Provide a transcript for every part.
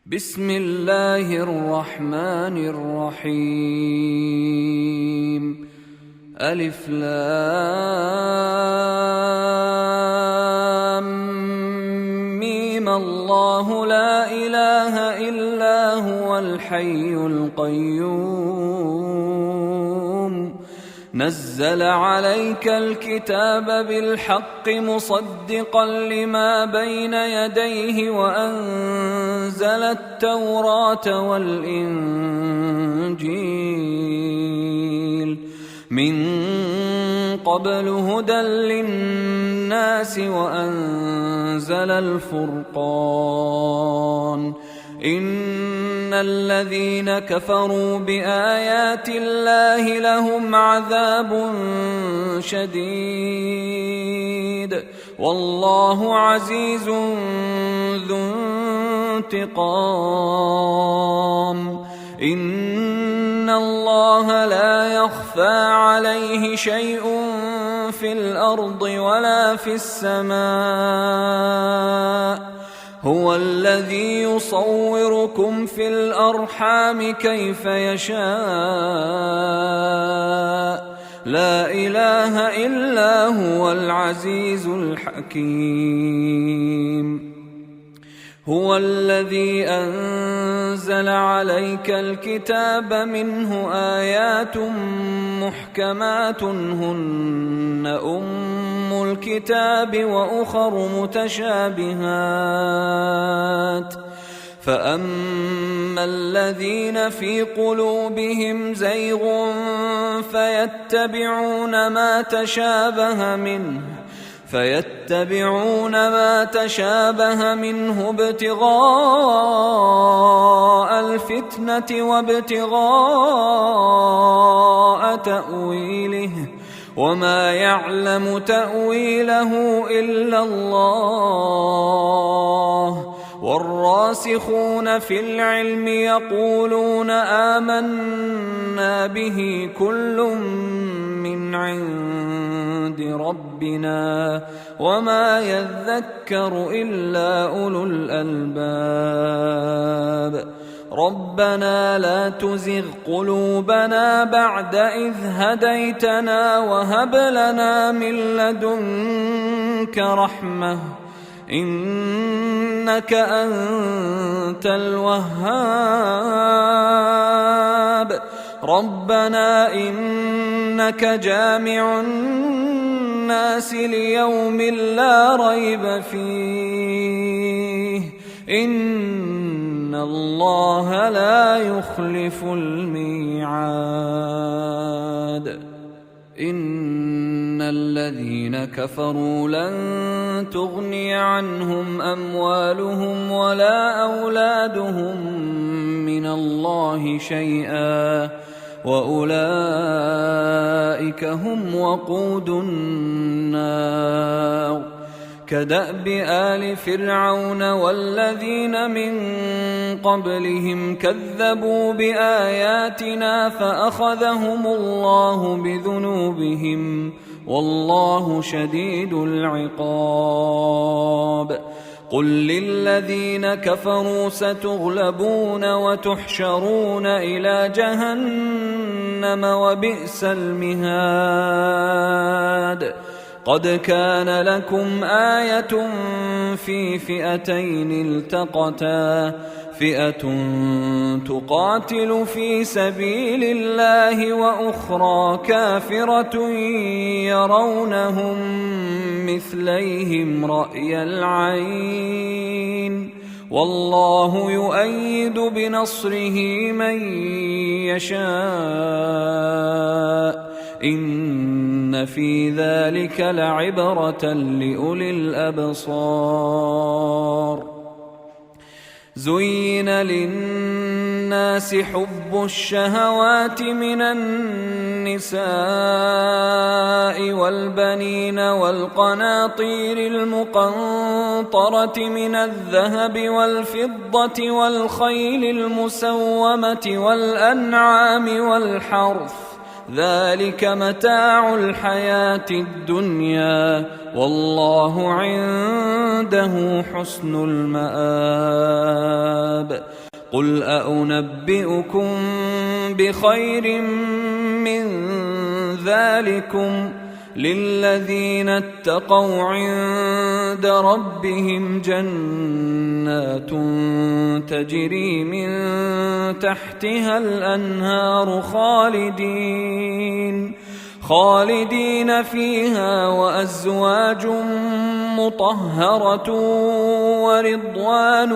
بسم الله الرحمن الرحيم. ألف لام ميم. الله لا إله إلا هو الحي القيوم. نزل عليك الكتاب بالحق مصدقا لما بين يديه وأنزل التوراة والإنجيل من قبل هدى للناس وأنزل الفرقان. إن الذين كفروا بآيات الله لهم عذاب شديد والله عزيز ذو انتقام. إن الله لا يخفى عليه شيء في الأرض ولا في السماء. هو الذي يصوركم في الأرحام كيف يشاء. لا إله إلا هو العزيز الحكيم. هو الذي أنزل عليك الكتاب منه آيات محكمات هن أم الكتاب وأخر متشابهات. فأما الذين في قلوبهم زيغ فيتبعون ما تشابه منه ابتغاء الفتنة وابتغاء تأويله وما يعلم تأويله إلا الله. والراسخون في العلم يقولون آمنا به كل من عند ربنا وما يذكر إلا أولو الألباب. ربنا لا تزغ قلوبنا بعد إذ هديتنا وهب لنا من لدنك رحمة إنك أنت الوهاب. ربنا إنك جامع الناس ليوم لا ريب فيه إن الله لا يخلف الميعاد. إن الذين كفروا لن تغني عنهم أموالهم ولا أولادهم من الله شيئا وأولئك هم وقود النار. كدأب آل فرعون والذين من قبلهم كذبوا بآياتنا فأخذهم الله بذنوبهم والله شديد العقاب. قل للذين كفروا ستغلبون وتحشرون إلى جهنم وبئس المهاد. قد كان لكم آية في فئتين التقتا فئة تقاتل في سبيل الله وأخرى كافرة يرونهم مثليهم رأي العين والله يؤيد بنصره من يشاء. إن في ذلك لعبرة لأولي الأبصار. زين للناس حب الشهوات من النساء والبنين والقناطير المقنطرة من الذهب والفضة والخيل المسومة والأنعام والحرث ذلك متاع الحياة الدنيا والله عنده حسن المآب. قل أنبئكم بخير من ذلكم للذين اتقوا عند ربهم جنات تجري من تحتها الأنهار خالدين فيها وأزواج مطهرة ورضوان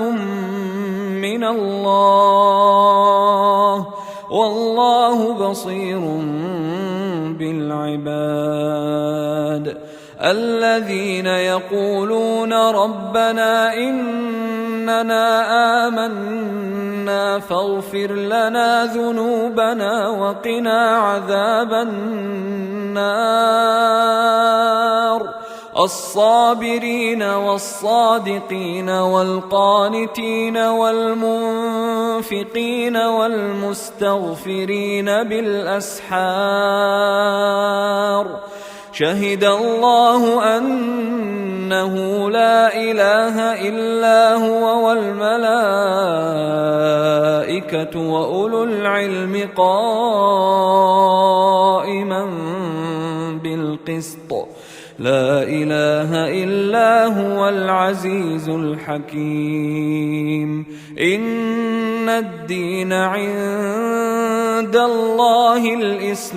من الله والله بصير بالعباد. الذين يقولون ربنا إننا آمنا فاغفر لنا ذنوبنا وقنا عذاب النار. الصابرين والصادقين والقانتين والمنفقين والمستغفرين بالأسحار. شهد الله أنه لا إله إلا هو والملائكة وأولو العلم قائما بالقسط لا إله إلا هو العزيز الحكيم. إن الدين عند الله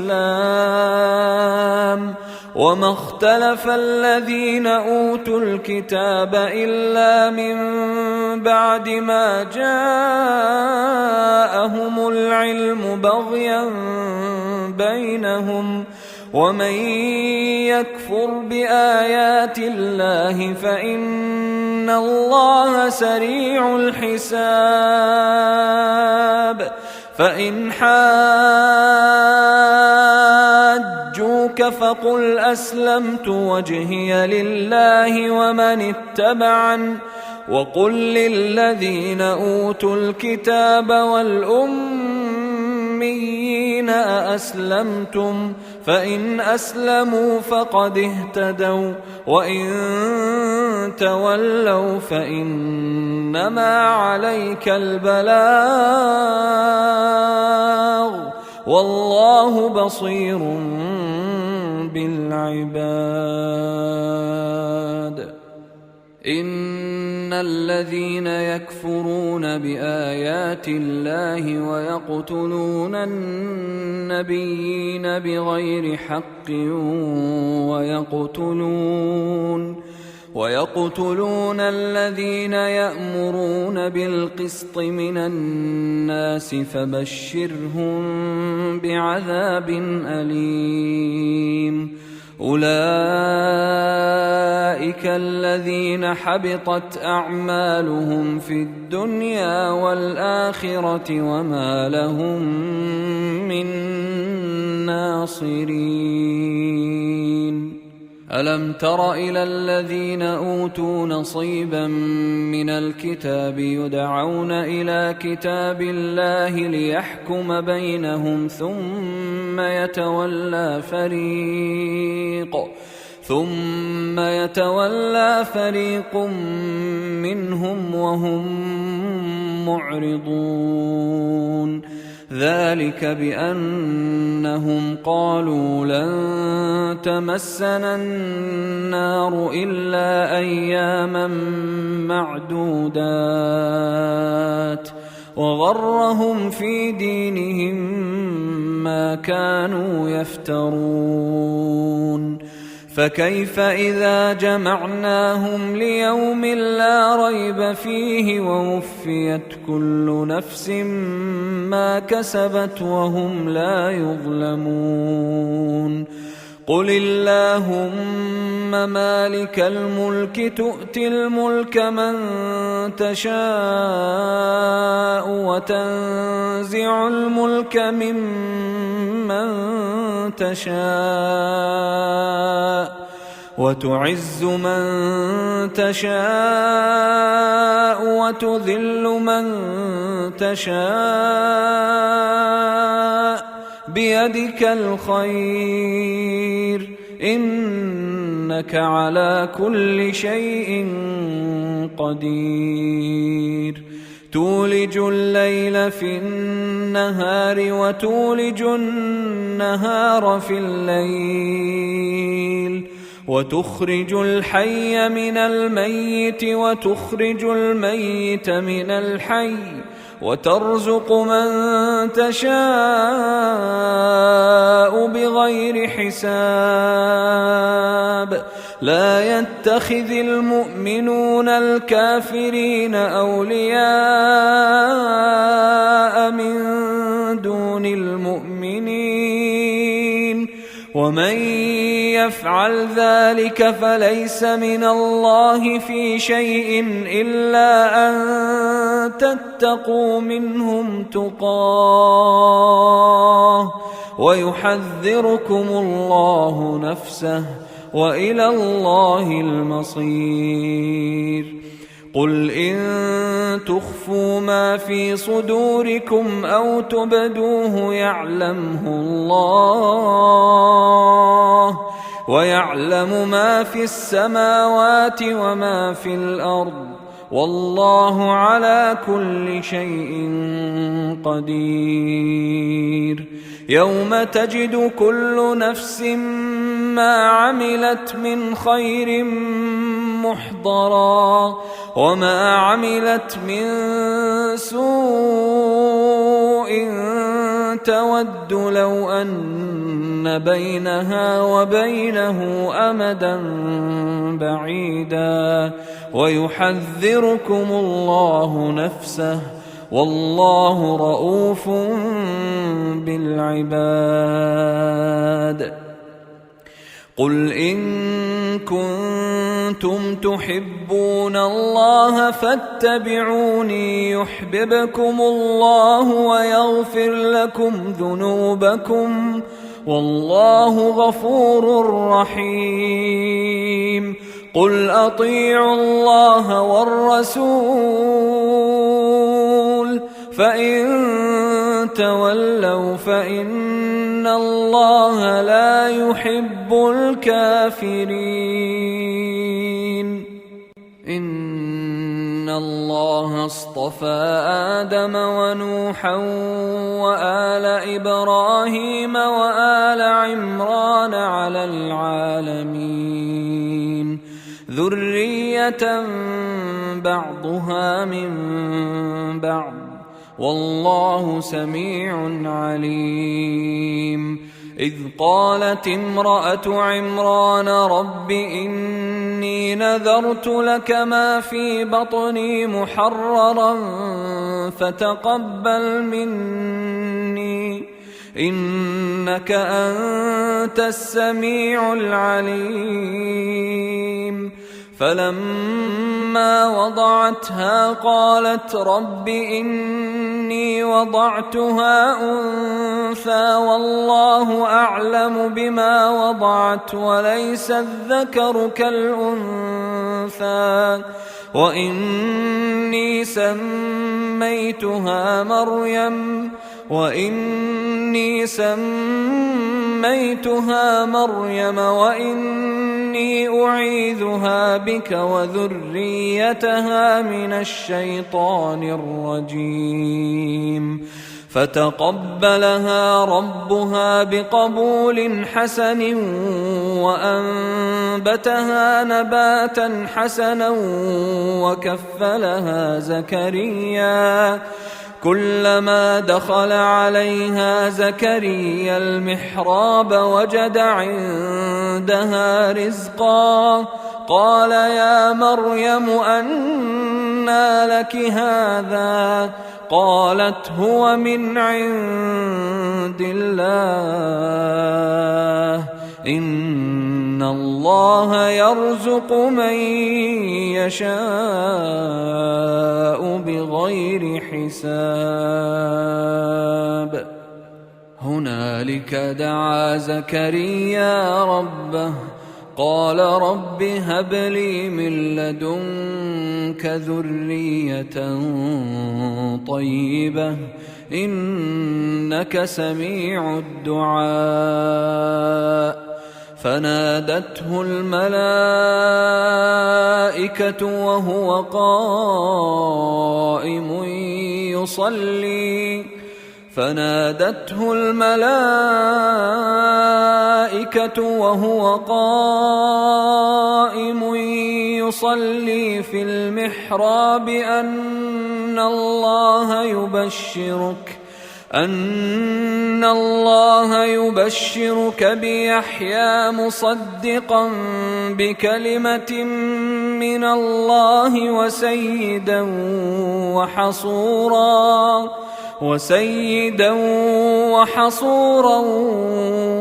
الإسلام وما اختلف الذين أوتوا الكتاب إلا من بعد ما جاءهم العلم بغيا بينهم ومن يكفر بآيات الله فإن الله سريع الحساب. فإن حاجوك فقل أسلمت وجهي لله ومن اتبعن وقل للذين أوتوا الكتاب والأميين أأسلمتم فإن أسلموا فقد اهتدوا وإن تولوا فإنما عليك البلاغ والله بصير بالعباد. إن الذين يكفرون بآيات الله ويقتلون النبيين بغير حق ويقتلون الذين يأمرون بالقسط من الناس فبشرهم بعذاب أليم. أولئك الذين حبطت أعمالهم في الدنيا والآخرة وما لهم من ناصرين. ألم تر إلى الذين أوتوا نصيبا من الكتاب يدعون إلى كتاب الله ليحكم بينهم ثم يتولى فريق منهم وهم معرضون. ذلك بأنهم قالوا لن تمسنا النار إلا أياما معدودات وغرهم في دينهم ما كانوا يفترون. فكيف إذا جمعناهم ليوم لا ريب فيه ووفيت كل نفس ما كسبت وهم لا يظلمون. قل اللهم مالك الملك تؤتي الملك من تشاء وتنزع الملك ممن تشاء وتعز من تشاء وتذل من تشاء بيدك الخير إنك على كل شيء قدير تولج الليل في النهار وتولج النهار في الليل وتخرج الحي من الميت وتخرج الميت من الحي وترزق من تشاء بغير حساب لا يتخذ المؤمنون الكافرين أولياء من دون المؤمنين ومن يفعل ذلك فليس من الله في شيء إلا أن تتقوا منهم تقاه ويحذركم الله نفسه وإلى الله المصير قل إن تخفوا ما في صدوركم أو تبدوه يعلمه الله ويعلم ما في السماوات وما في الأرض والله على كل شيء قدير يوم تجد كل نفس ما عملت من خير محضرا وما عملت من سوء تود لو أن بينها وبينه أمدا بعيدا ويحذركم الله نفسه والله رؤوف بالعباد قل إن كنتم تحبون الله فاتبعوني يحببكم الله ويغفر لكم ذنوبكم والله غفور رحيم قل أطيعوا الله والرسول فإن تولوا فإن الله لا يحب الكافرين إن الله اصطفى آدم ونوحا وآل إبراهيم وآل عمران على العالمين ذرية بعضها من بعض والله سميع عليم إذ قالت امرأة عمران رب إني نذرت لك ما في بطني محررا فتقبل مني إنك أنت السميع العليم فلما وضعتها قالت رب إني وضعتها أنثى والله أعلم بما وضعت وليس الذكر كالأنثى وإني سميتها مريم وإني أعيذها بك وذريتها من الشيطان الرجيم فتقبلها ربها بقبول حسن وأنبتها نباتا حسنا وكفلها زكريا كلما دخل عليها زكريا المحراب وجد عندها رزقا قال يا مريم أنى لك هذا قالت هو من عند الله إن الله يرزق من يشاء بغير حساب هنالك دعا زكريا ربه قال رب هب لي من لدنك ذرية طيبة إنك سميع الدعاء. فنادته الملائكة وهو قائم يصلي في المحراب أن الله يبشرك بيحيى مصدقا بكلمة من الله وسيدا وحصورا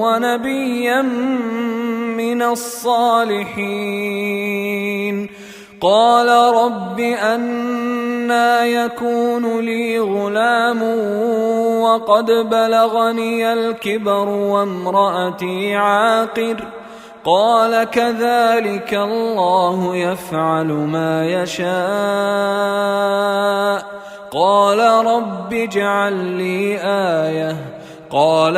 ونبيا من الصالحين. قال رب أنى يكون لي غلام وقد بلغني الكبر وامرأتي عاقر. قال كذلك الله يفعل ما يشاء. قال رب اجعل لي آية. قال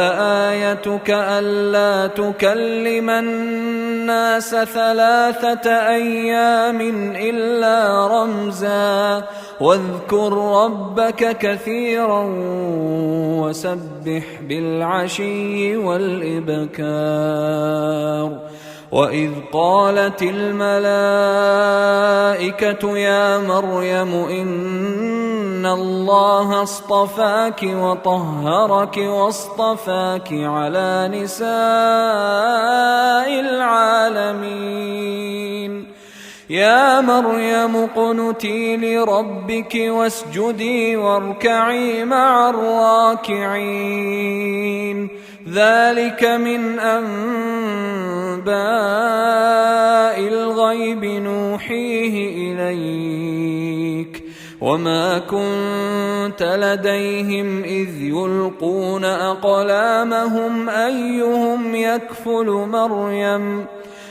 آيتك ألا تكلم الناس 3 أيام إلا رمزا واذكر ربك كثيرا وسبح بالعشي والإبكار. وإذ قالت الملائكة يا مريم إن الله اصطفاك وطهرك واصطفاك على نساء العالمين. يا مريم اقنتي لربك واسجدي واركعي مع الراكعين. ذلك من أنباء الغيب نوحيه إليك وما كنت لديهم إذ يلقون أقلامهم أيهم يكفل مريم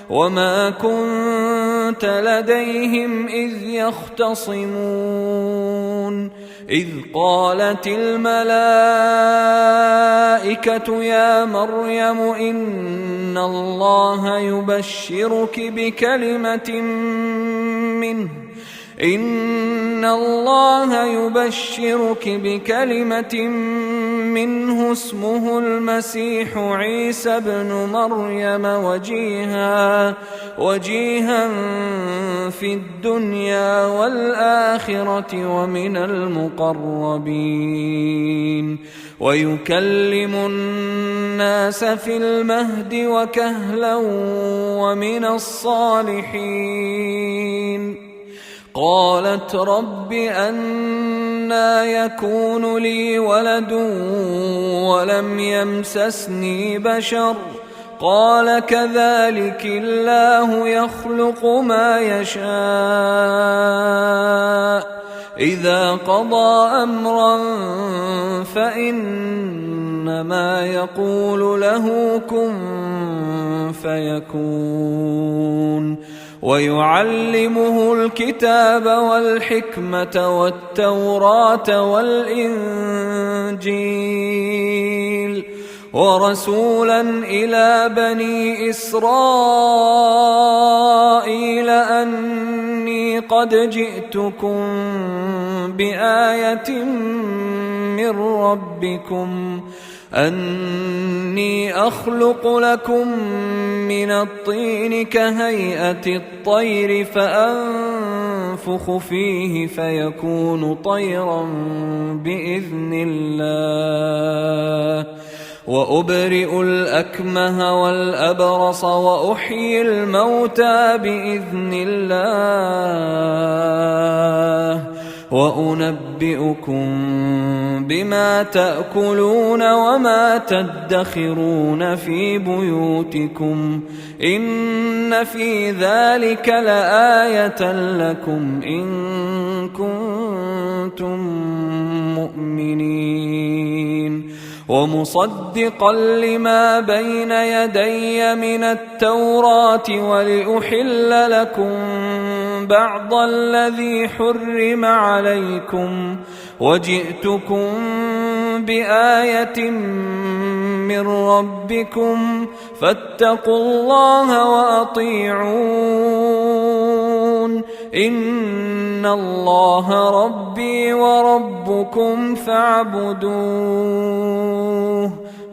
وما كنت لديهم إذ يختصمون. إذ قالت الملائكة يا مريم إن الله يبشرك بكلمة منه اسمه المسيح عيسى ابن مريم وجيها في الدنيا والآخرة ومن المقربين ويكلم الناس في المهد وكهلا ومن الصالحين. قالت رب أنى يكون لي ولد ولم يمسسني بشر قال كذلك الله يخلق ما يشاء إذا قضى أمرا فإنما يقول له كن فيكون. ويعلمه الكتاب والحكمة والتوراة والإنجيل ورسولا إلى بني إسرائيل أني قد جئتكم بآية من ربكم أني أخلق لكم من الطين كهيئة الطير فأنفخ فيه فيكون طيرا بإذن الله وأبرئ الأكمه والأبرص وأحيي الموتى بإذن الله وأنبئكم بما تأكلون وما تدخرون في بيوتكم إن في ذلك لآية لكم إن كنتم مؤمنين. ومصدقا لما بين يدي من التوراة ولأحل لكم بعض الذي حرم عليكم وجئتكم بآية من ربكم فاتقوا الله وأطيعون إن الله ربي وربكم فاعبدوه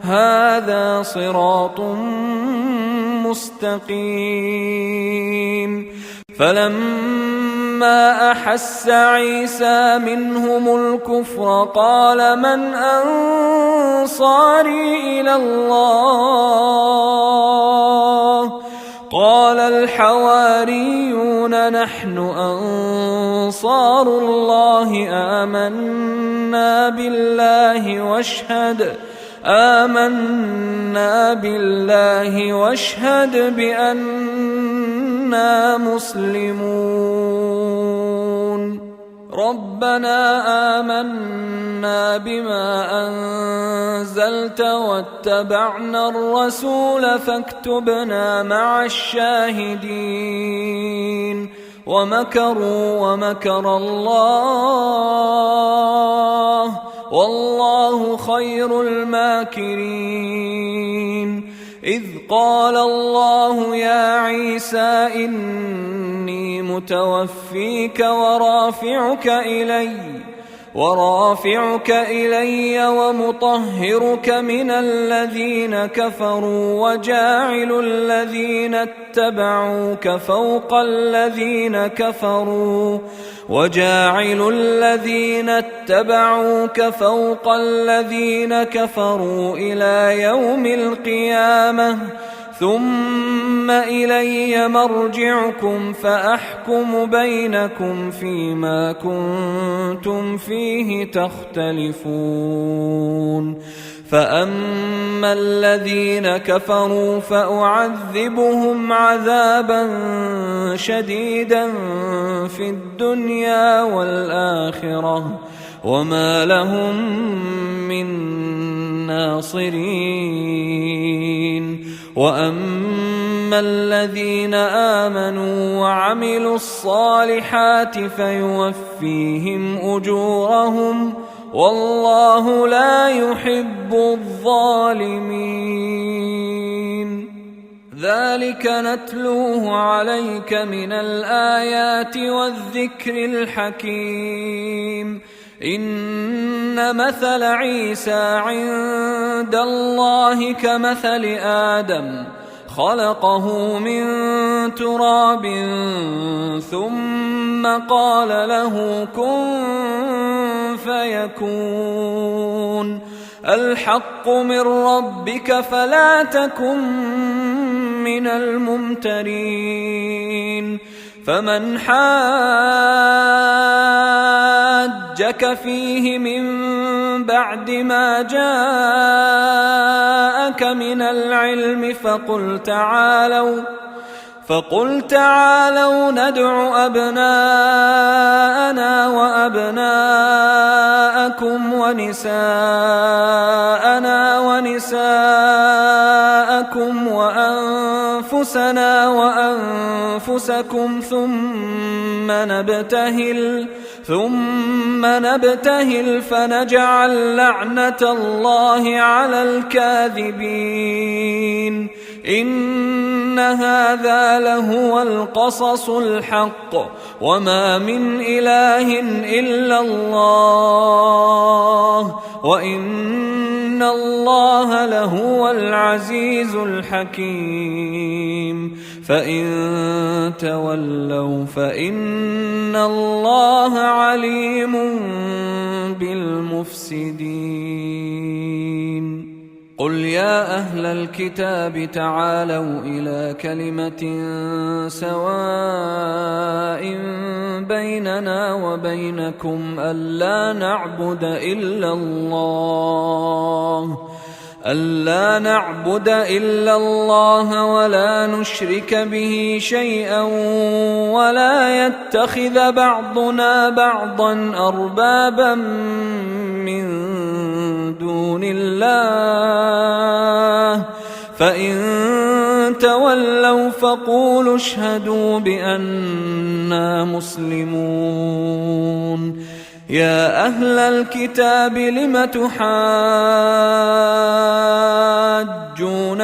هذا صراط مستقيم. فلما أحس عيسى منهم الكفر قال من أنصاري إلى الله قال الحواريون نحن أنصار الله آمنا بالله واشهد بأننا مسلمون. ربنا آمنا بما أنزلت واتبعنا الرسول فاكتبنا مع الشاهدين. ومكروا ومكر الله والله خير الماكرين. إذ قال الله يا عيسى إني متوفيك ورافعك إلي ومطهرك من الذين كفروا وجاعل الذين اتبعوك فوق الذين كفروا إلى يوم القيامة ثم إلي مرجعكم فأحكم بينكم فيما كنتم فيه تختلفون. فأما الذين كفروا فأعذبهم عذابا شديدا في الدنيا والآخرة وما لهم من ناصرين. وأما الذين آمنوا وعملوا الصالحات فيوفيهم أجورهم والله لا يحب الظالمين. ذلك نتلوه عليك من الآيات والذكر الحكيم. إن مثل عيسى عند الله كمثل آدم خلقه من تراب ثم قال له كن فيكون. الحق من ربك فلا تكن من الممترين. فمن حاجك فيه من بعد ما جاءك من العلم فقل تعالوا ندع أبناءنا وأبناءكم ونساءنا ونساءكم وأنفسنا وأنفسكم ثم نبتهل فنجعل لعنة الله على الكاذبين. إن هذا لهو القصص الحق وما من إله إلا الله وإن الله لهو العزيز الحكيم. فإن تولوا فإن الله عليم بالمفسدين. قل يا أهل الكتاب تعالوا إلى كلمة سواء بيننا وبينكم ألا نعبد إلا الله ولا نشرك به شيئا ولا يتخذ بعضنا بعضا أربابا من دون الله الله فإن تولوا فقولوا اشهدوا بأننا مسلمون. يا أهل الكتاب لم تحاجون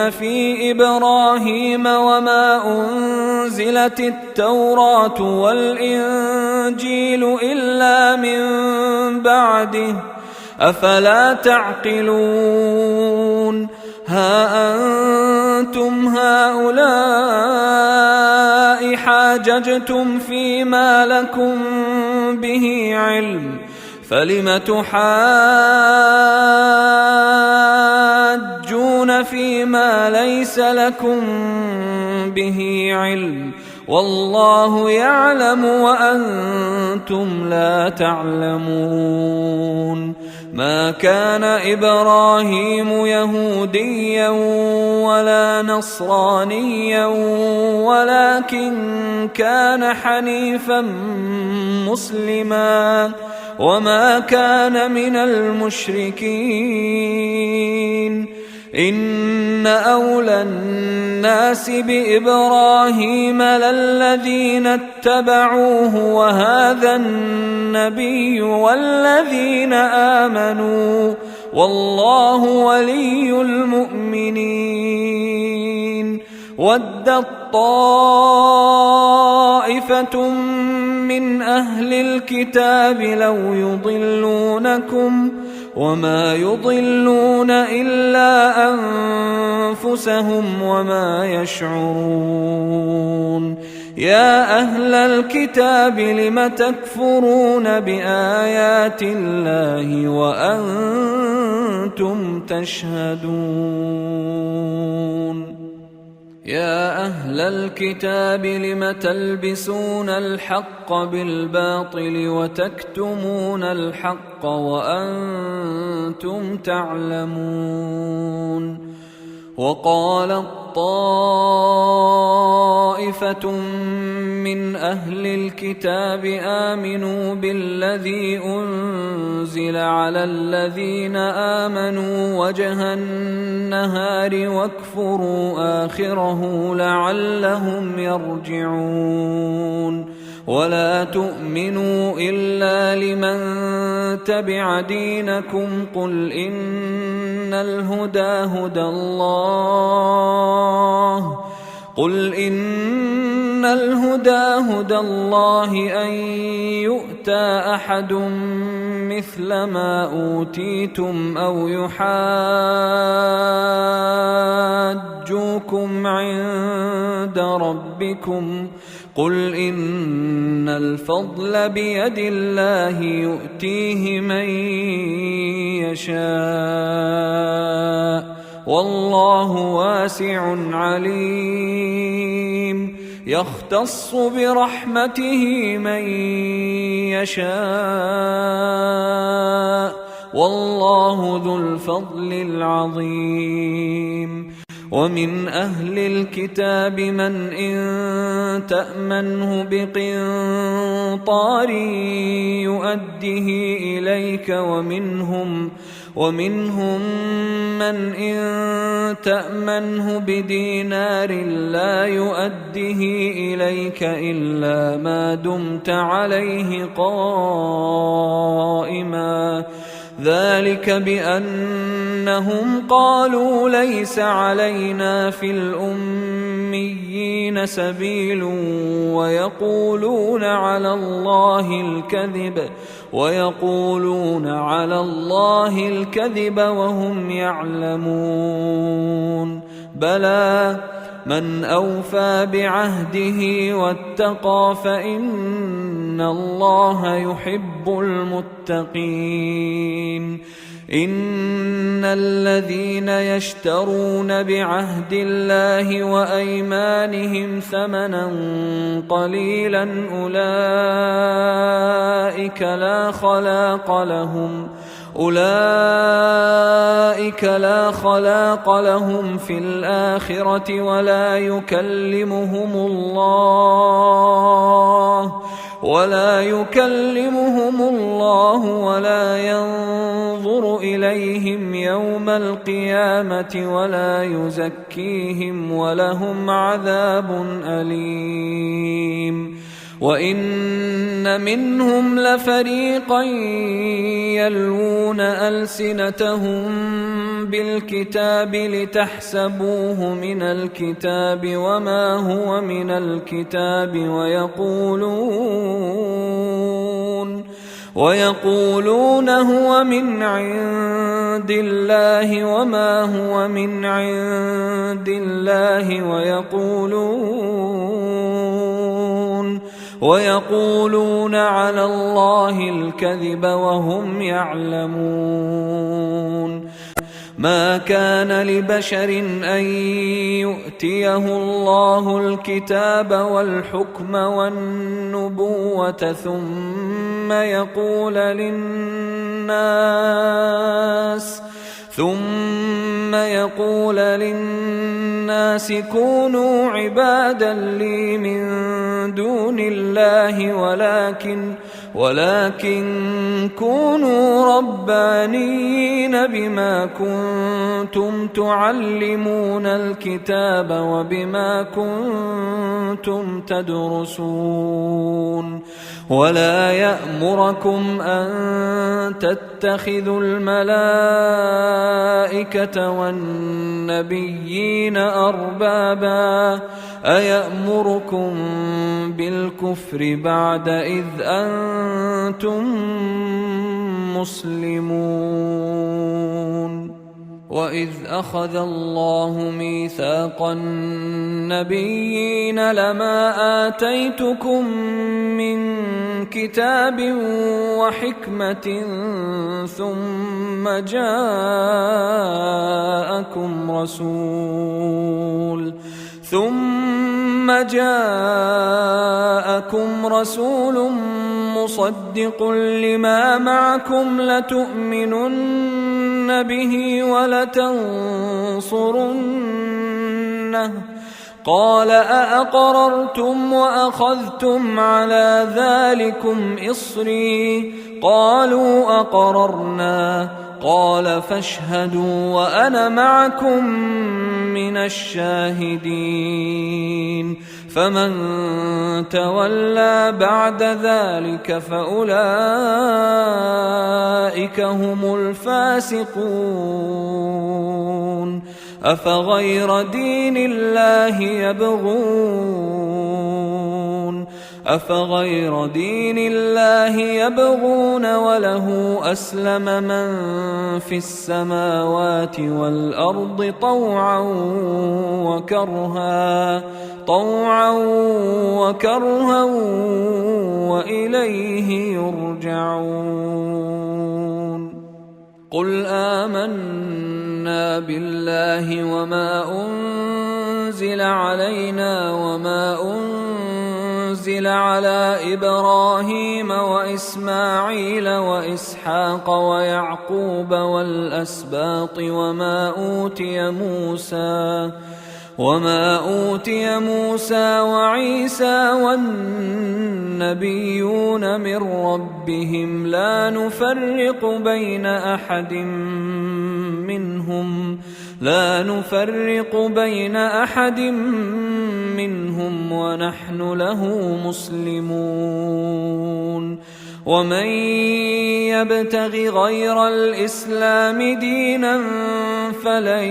في إبراهيم وما أنزلت التوراة والإنجيل إلا من بعده أفلا تعقلون. ها أنتم هؤلاء حاججتم فيما لكم به علم فلم تحاجون فيما ليس لكم به علم والله يعلم وأنتم لا تعلمون. ما كان إبراهيم يهوديا ولا نصرانيا ولكن كان حنيفا مسلما وما كان من المشركين. إن أولى الناس بإبراهيم للذين اتبعوه وهذا النبي والذين آمنوا والله ولي المؤمنين. ودت طائفة من أهل الكتاب لو يضلونكم وما يضلون إلا أنفسهم وما يشعرون. يا أهل الكتاب لم تكفرون بآيات الله وأنتم تشهدون. يا أهل الكتاب لم تلبسون الحق بالباطل وتكتمون الحق وأنتم تعلمون. وقالت طائفة من أهل الكتاب آمنوا بالذي أنزل على الذين آمنوا وجه النهار واكفروا آخره لعلهم يرجعون. ولا تؤمنوا إلا لمن تبع دينكم قل إن الهدى هدى الله أن يؤتى أحد مثل ما أوتيتم أو يحاجوكم عند ربكم قل إن الفضل بيد الله يؤتيه من يشاء والله واسع عليم. يختص برحمته من يشاء والله ذو الفضل العظيم. ومن أهل الكتاب من إن تأمنه بقنطار يؤده إليك ومنهم من إن تأمنه بدينار لا يؤده إليك إلا ما دمت عليه قائما ذلك بأنهم قالوا ليس علينا في الأميين سبيل ويقولون على الله الكذب وهم يعلمون. بلى من أوفى بعهده واتقى فإن الله يحب المتقين. إن الذين يشترون بعهد الله وأيمانهم ثمنا قليلا أولئك لا خلاق لهم في الآخرة ولا يكلمهم الله ولا ينظر ينظر إليهم يوم القيامة ولا يزكيهم ولهم عذاب أليم. وإن منهم لفريقا يلوون ألسنتهم بالكتاب لتحسبوه من الكتاب وما هو من الكتاب ويقولون هو من عند الله وما هو من عند الله ويقولون على الله الكذب وهم يعلمون. ما كان لبشر أن يؤتيه الله الكتاب والحكم والنبوة ثم يقول للناس كونوا عبادا لي من دون الله ولكن كونوا ربانيين بما كنتم تعلمون الكتاب وبما كنتم تدرسون. ولا يأمركم أن تتخذوا الملائكة والنبيين أربابا أيأمركم بالكفر بعد إذ أنتم مسلمون. وإذ أخذ الله ميثاق النبيين لما آتيتكم من كتاب وحكمة ثم جاءكم رسول مصدق لما معكم لتؤمنن به ولتنصرنه قال أأقررتم وأخذتم على ذلكم إصري قالوا أقررنا قال فاشهدوا وأنا معكم من الشاهدين. فمن تولى بعد ذلك فأولئك هم الفاسقون. أفغير دين الله يبغون وله أسلم من في السماوات والأرض طوعا وكرها وإليه يرجعون. قل آمنا بالله وما أنزل علينا وما أنزل على إبراهيم وإسماعيل وإسحاق ويعقوب والأسباط وما أوتي موسى وعيسى والنبيون من ربهم لا نفرق بين أحد منهم ونحن له مسلمون. ومن يبتغ غير الإسلام دينا فلن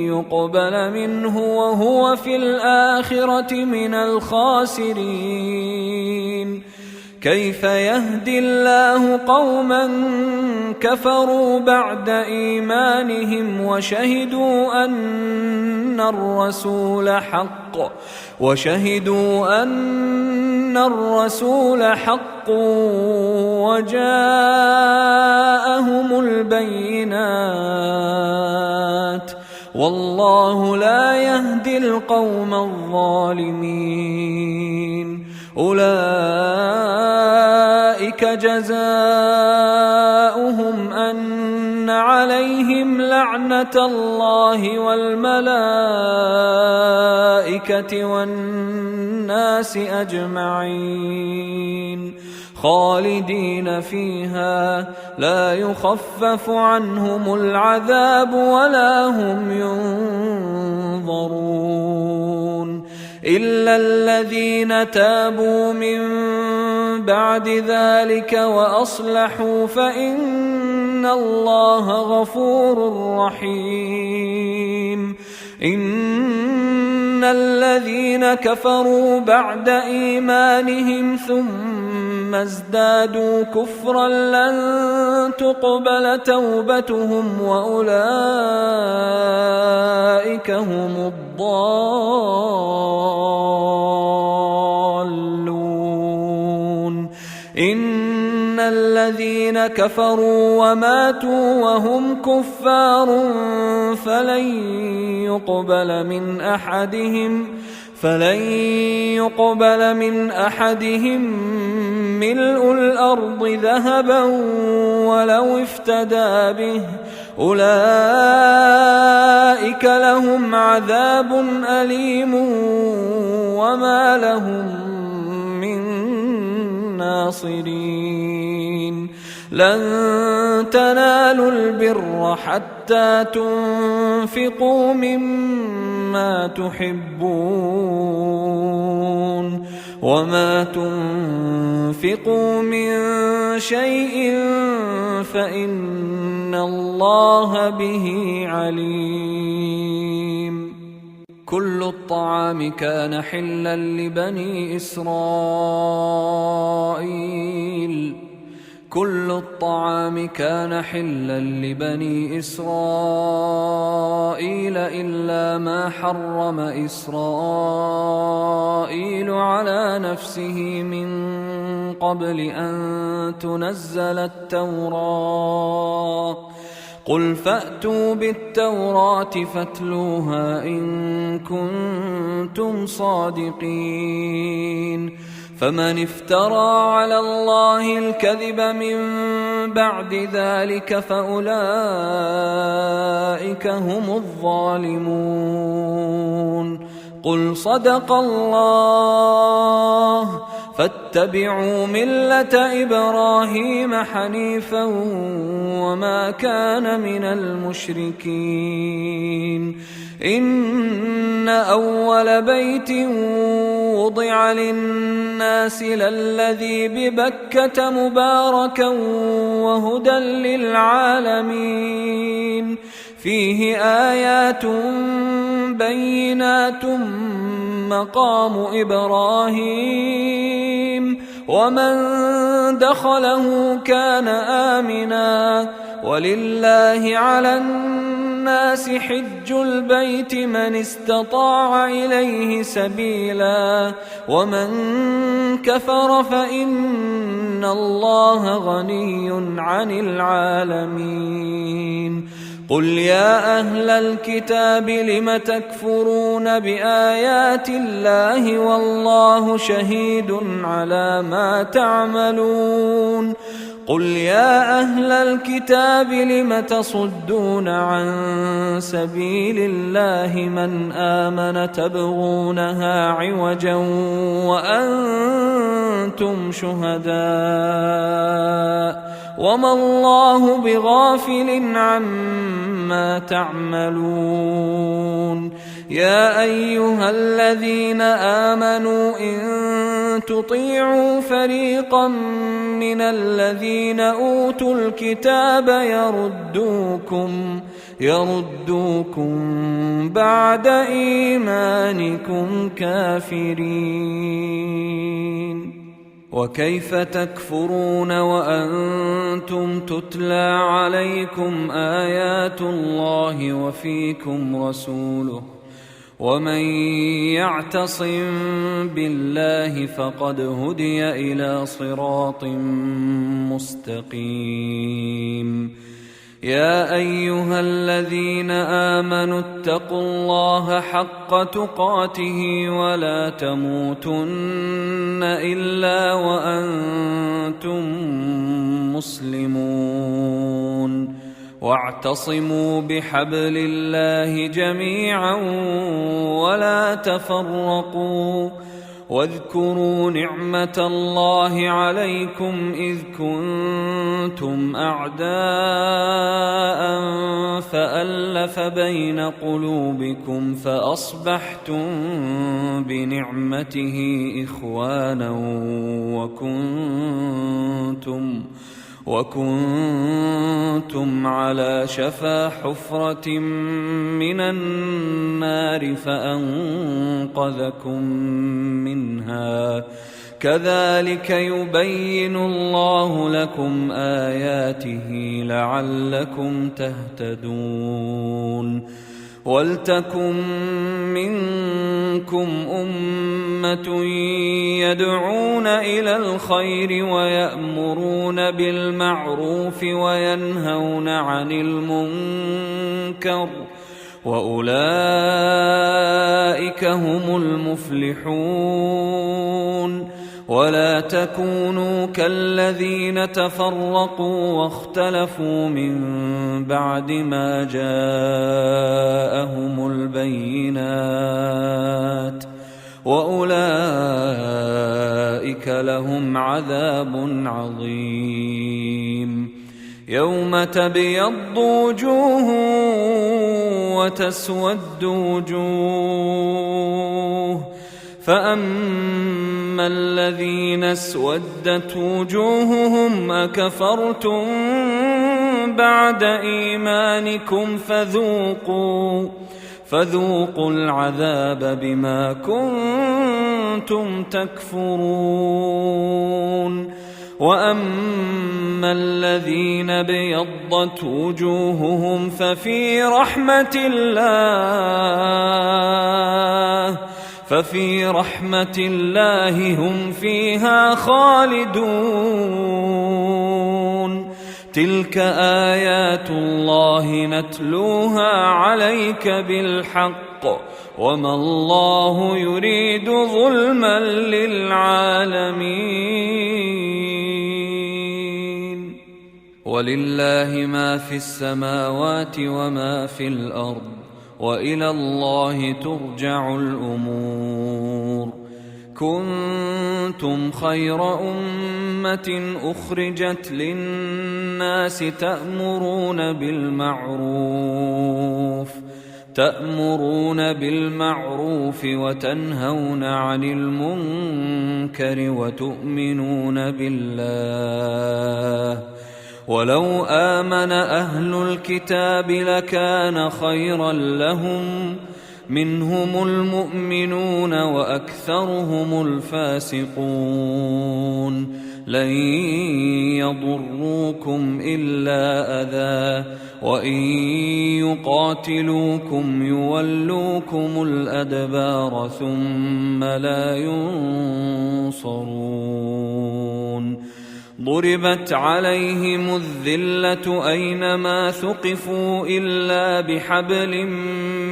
يقبل منه وهو في الآخرة من الخاسرين. كيف يهدي الله قوما كفروا بعد إيمانهم وشهدوا أن الرسول حق وجاءهم البينات والله لا يهدي القوم الظالمين. أولئك جزاؤهم أن عليهم لعنة الله والملائكة والناس أجمعين خالدين فيها لا يخفف عنهم العذاب ولا هم ينظرون إلا الذين تابوا من بعد ذلك وأصلحوا فإن الله غفور رحيم إن الذين كفروا بعد إيمانهم ثم ازدادوا كفرا لن تقبل توبتهم وأولئك هم الضالون إن الذين كفروا وماتوا وهم كفار فلن يقبل من أحدهم ملء الأرض ذهبا ولو افتدى به أولئك لهم عذاب أليم وما لهم من ناصرين لن تنالوا البر حتى تنفقوا مما تحبون وما تنفقوا من شيء فإن الله به عليم كل الطعام كان حلا لبني إسرائيل إلا ما حرم إسرائيل على نفسه من قبل أن تنزل التوراة قل فأتوا بالتوراة فاتلوها إن كنتم صادقين فمن افترى على الله الكذب من بعد ذلك فأولئك هم الظالمون قل صدق الله فاتبعوا ملة إبراهيم حنيفا وما كان من المشركين إن أول بيت وضع للناس للذي ببكة مباركا وهدى للعالمين فيه آيات بينات مقام إبراهيم ومن دخله كان آمنا ولله على الناس حج البيت من استطاع إليه سبيلا ومن كفر فإن الله غني عن العالمين قل يا أهل الكتاب لم تكفرون بآيات الله والله شهيد على ما تعملون قل يا أهل الكتاب لم تصدون عن سبيل الله من آمن تبغونها عوجا وأنتم شهداء وما الله بغافل عما تعملون يا أيها الذين آمنوا إن تطيعوا فريقا من الذين أوتوا الكتاب يردوكم بعد إيمانكم كافرين وكيف تكفرون وأنتم تتلى عليكم آيات الله وفيكم رسوله ومن يعتصم بالله فقد هدي إلى صراط مستقيم يا أيها الذين آمنوا اتقوا الله حق تقاته ولا تموتن إلا وأنتم مسلمون واعتصموا بحبل الله جميعا ولا تفرقوا واذكروا نعمة الله عليكم إذ كنتم أعداء فألف بين قلوبكم فأصبحتم بنعمته إخوانا وكنتم على شفا حفرة من النار فأنقذكم منها كذلك يبين الله لكم آياته لعلكم تهتدون ولتكن منكم أمة يدعون إلى الخير ويأمرون بالمعروف وينهون عن المنكر وأولئك هم المفلحون ولا تكونوا كالذين تفرقوا واختلفوا من بعد ما جاءهم البينات وأولئك لهم عذاب عظيم يوم تبيض وجوه وتسود وجوه فأما الذين اسودت وجوههم أكفرتم بعد إيمانكم فذوقوا العذاب بما كنتم تكفرون وأما الذين ابيضت وجوههم ففي رحمة الله هم فيها خالدون تلك آيات الله نتلوها عليك بالحق وما الله يريد ظلما للعالمين ولله ما في السماوات وما في الأرض وإلى الله ترجع الأمور كنتم خير أمة أخرجت للناس تأمرون بالمعروف وتنهون عن المنكر وتؤمنون بالله ولو آمن أهل الكتاب لكان خيرا لهم منهم المؤمنون وأكثرهم الفاسقون لن يضروكم إلا أذى وإن يقاتلوكم يولوكم الأدبار ثم لا ينصرون ضربت عليهم الذلة أينما ثقفوا إلا بحبل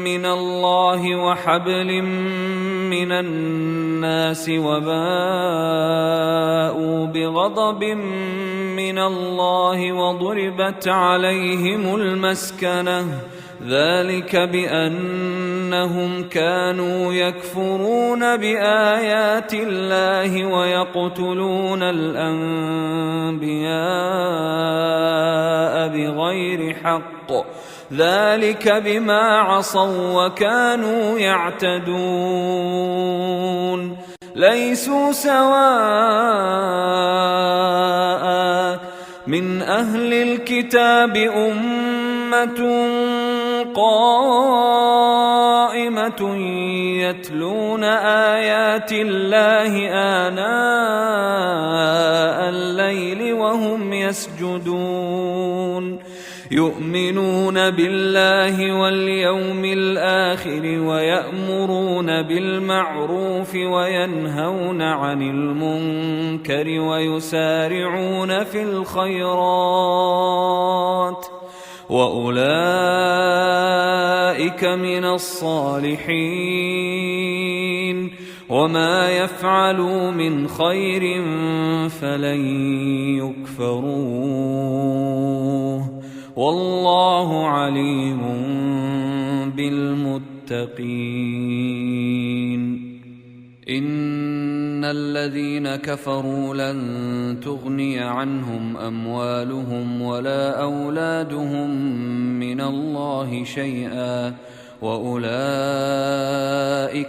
من الله وحبل من الناس وباءوا بغضب من الله وضربت عليهم المسكنة ذلك بأنهم كانوا يكفرون بآيات الله ويقتلون الأنبياء بغير حق ذلك بما عصوا وكانوا يعتدون ليسوا سواء من أهل الكتاب أمة قائمة يتلون آيات الله آناء الليل وهم يسجدون يؤمنون بالله واليوم الآخر ويأمرون بالمعروف وينهون عن المنكر ويسارعون في الخيرات وأولئك من الصالحين وما يفعلوا من خير فلن يكفروه والله عليم بالمتقين الذين كفروا لن تغني عنهم أموالهم ولا أولادهم من الله شيئا وأولئك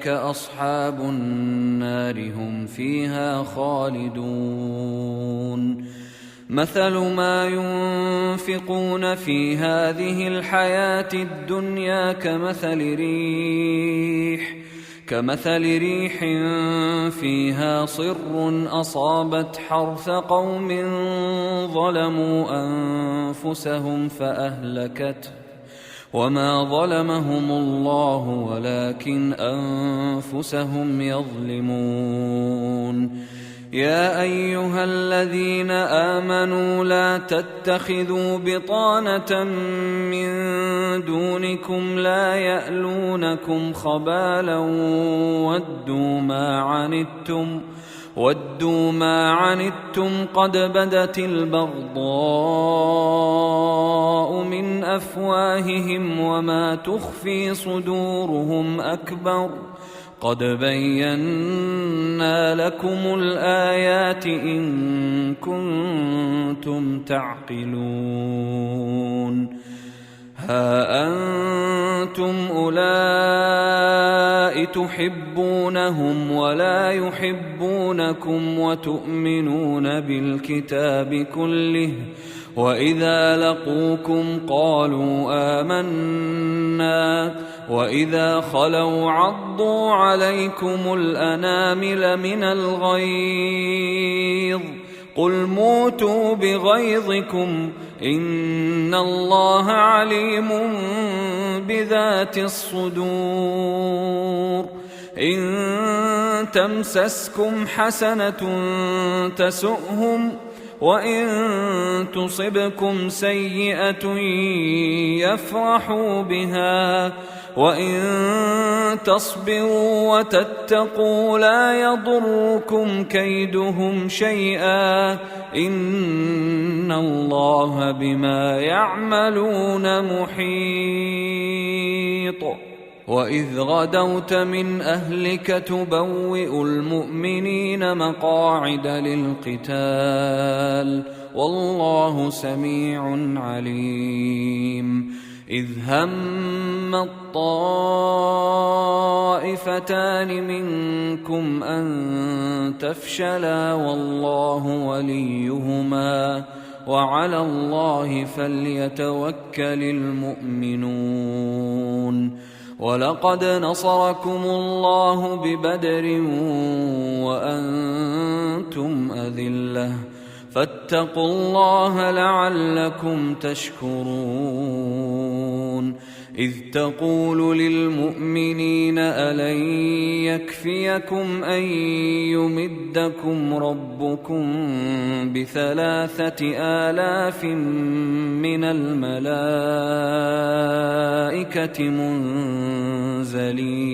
أصحاب النار هم فيها خالدون. مثل ما ينفقون في هذه الحياة الدنيا كمثل ريح فيها صر أصابت حرث قوم ظلموا أنفسهم فأهلكته وما ظلمهم الله ولكن أنفسهم يظلمون. يا أيها الذين آمنوا لا تتخذوا بطانة من دونكم لا يألونكم خبالا ودوا ما عنتم قد بدت البغضاء من أفواههم وما تخفي صدورهم أكبر قد بينا لكم الآيات إن كنتم تعقلون. ها أنتم أولئك تحبونهم ولا يحبونكم وتؤمنون بالكتاب كله وإذا لقوكم قالوا آمنا وإذا خلوا عضوا عليكم الأنامل من الغيظ قل موتوا بغيظكم إن الله عليم بذات الصدور. إن تمسسكم حسنة تسؤهم وإن تصبكم سيئة يفرحوا بها وإن تصبروا وتتقوا لا يضركم كيدهم شيئا إن الله بما يعملون محيط. وإذ غدوت من أهلك تبوئ المؤمنين مقاعد للقتال والله سميع عليم. إذ هم الطائفتان منكم أن تفشلا والله وليهما وعلى الله فليتوكل المؤمنون. ولقد نصركم الله ببدر وأنتم أذلة فاتقوا الله لعلكم تشكرون. إذ تقول للمؤمنين ألن يكفيكم أن يمدكم ربكم ب3,000 من الملائكة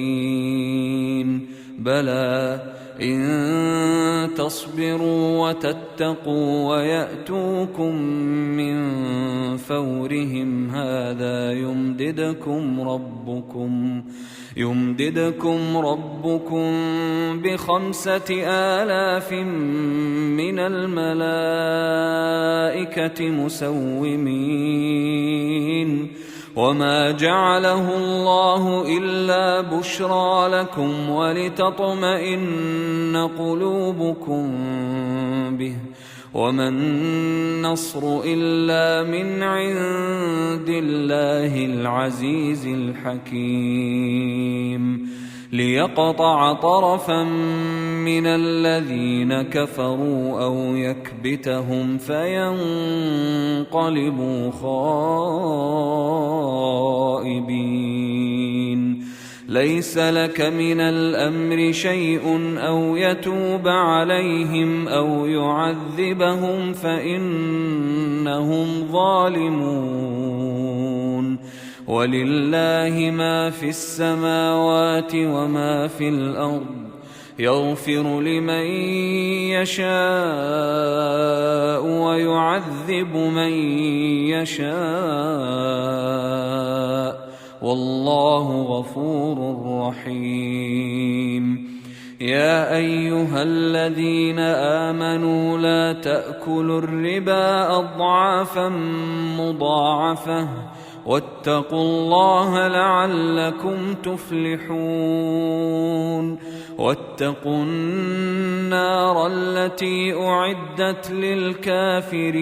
منزلين بلى إن تصبروا وتتقوا ويأتوكم من فورهم هذا يمددكم ربكم ب5,000 من الملائكة مسومين وما جعله الله إلا بشرى لكم ولتطمئن قلوبكم به وما النصر إلا من عند الله العزيز الحكيم. ليقطع طرفا من الذين كفروا أو يكبتهم فينقلبوا خائبين. ليس لك من الأمر شيء أو يتوب عليهم أو يعذبهم فإنهم ظالمون. ولله ما في السماوات وما في الأرض يغفر لمن يشاء ويعذب من يشاء والله غفور رحيم. يا أيها الذين آمنوا لا تأكلوا الربا أضعافا مضاعفة واتقوا الله لعلكم تفلحون واتقوا النار التي أعدت للكافرين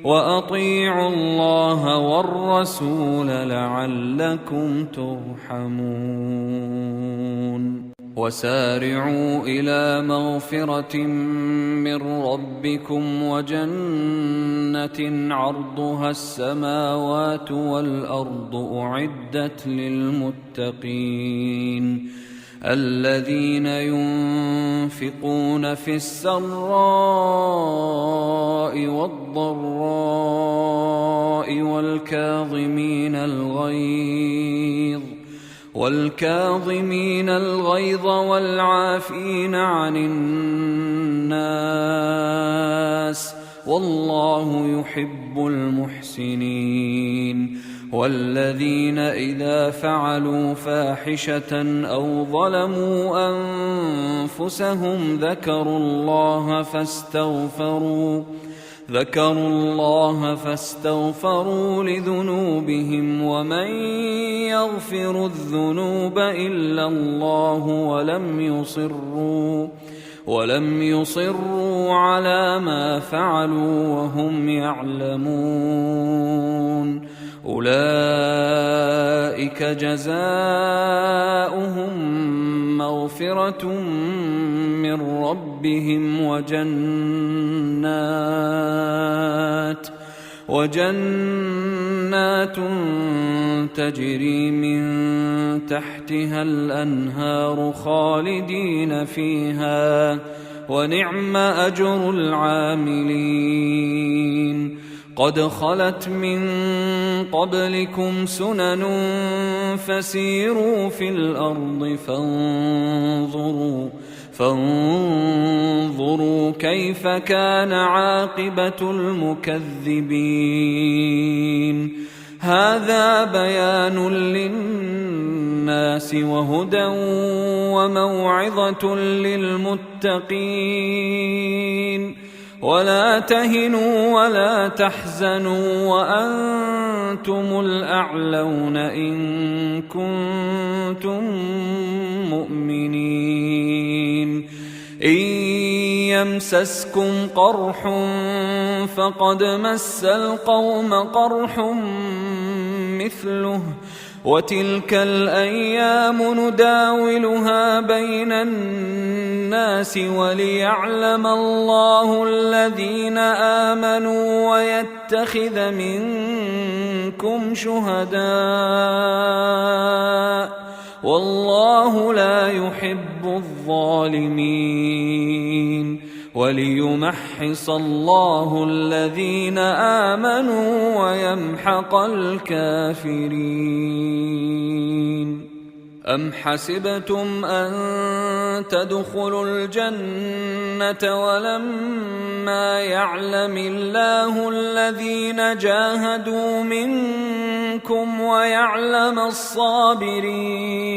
وأطيعوا الله والرسول لعلكم ترحمون وسارعوا إلى مغفرة من ربكم وجنة عرضها السماوات والأرض أعدت للمتقين الذين ينفقون في السراء والضراء والكاظمين الغيظ والعافين عن الناس والله يحب المحسنين والذين إذا فعلوا فاحشة أو ظلموا أنفسهم ذكروا الله فاستغفروا لذنوبهم ومن يغفر الذنوب إلا الله ولم يصروا على ما فعلوا وهم يعلمون أولئك جزاؤهم مغفرة من ربهم وجنات تجري من تحتها الأنهار خالدين فيها ونعم أجر العاملين قد خلت من قبلكم سنن فسيروا في الأرض فانظروا كيف كان عاقبة المكذبين هذا بيان للناس وهدى وموعظة للمتقين ولا تهنوا ولا تحزنوا وأنتم الأعلون إن كنتم مؤمنين إن يمسسكم قرح فقد مس القوم قرح مثله وتلك الأيام نداولها بين الناس وليعلم الله الذين آمنوا ويتخذ منكم شهداء والله لا يحب الظالمين وليمحص الله الذين آمنوا ويمحق الكافرين أم حسبتم أن تدخلوا الجنة ولما يعلم الله الذين جاهدوا منكم ويعلم الصابرين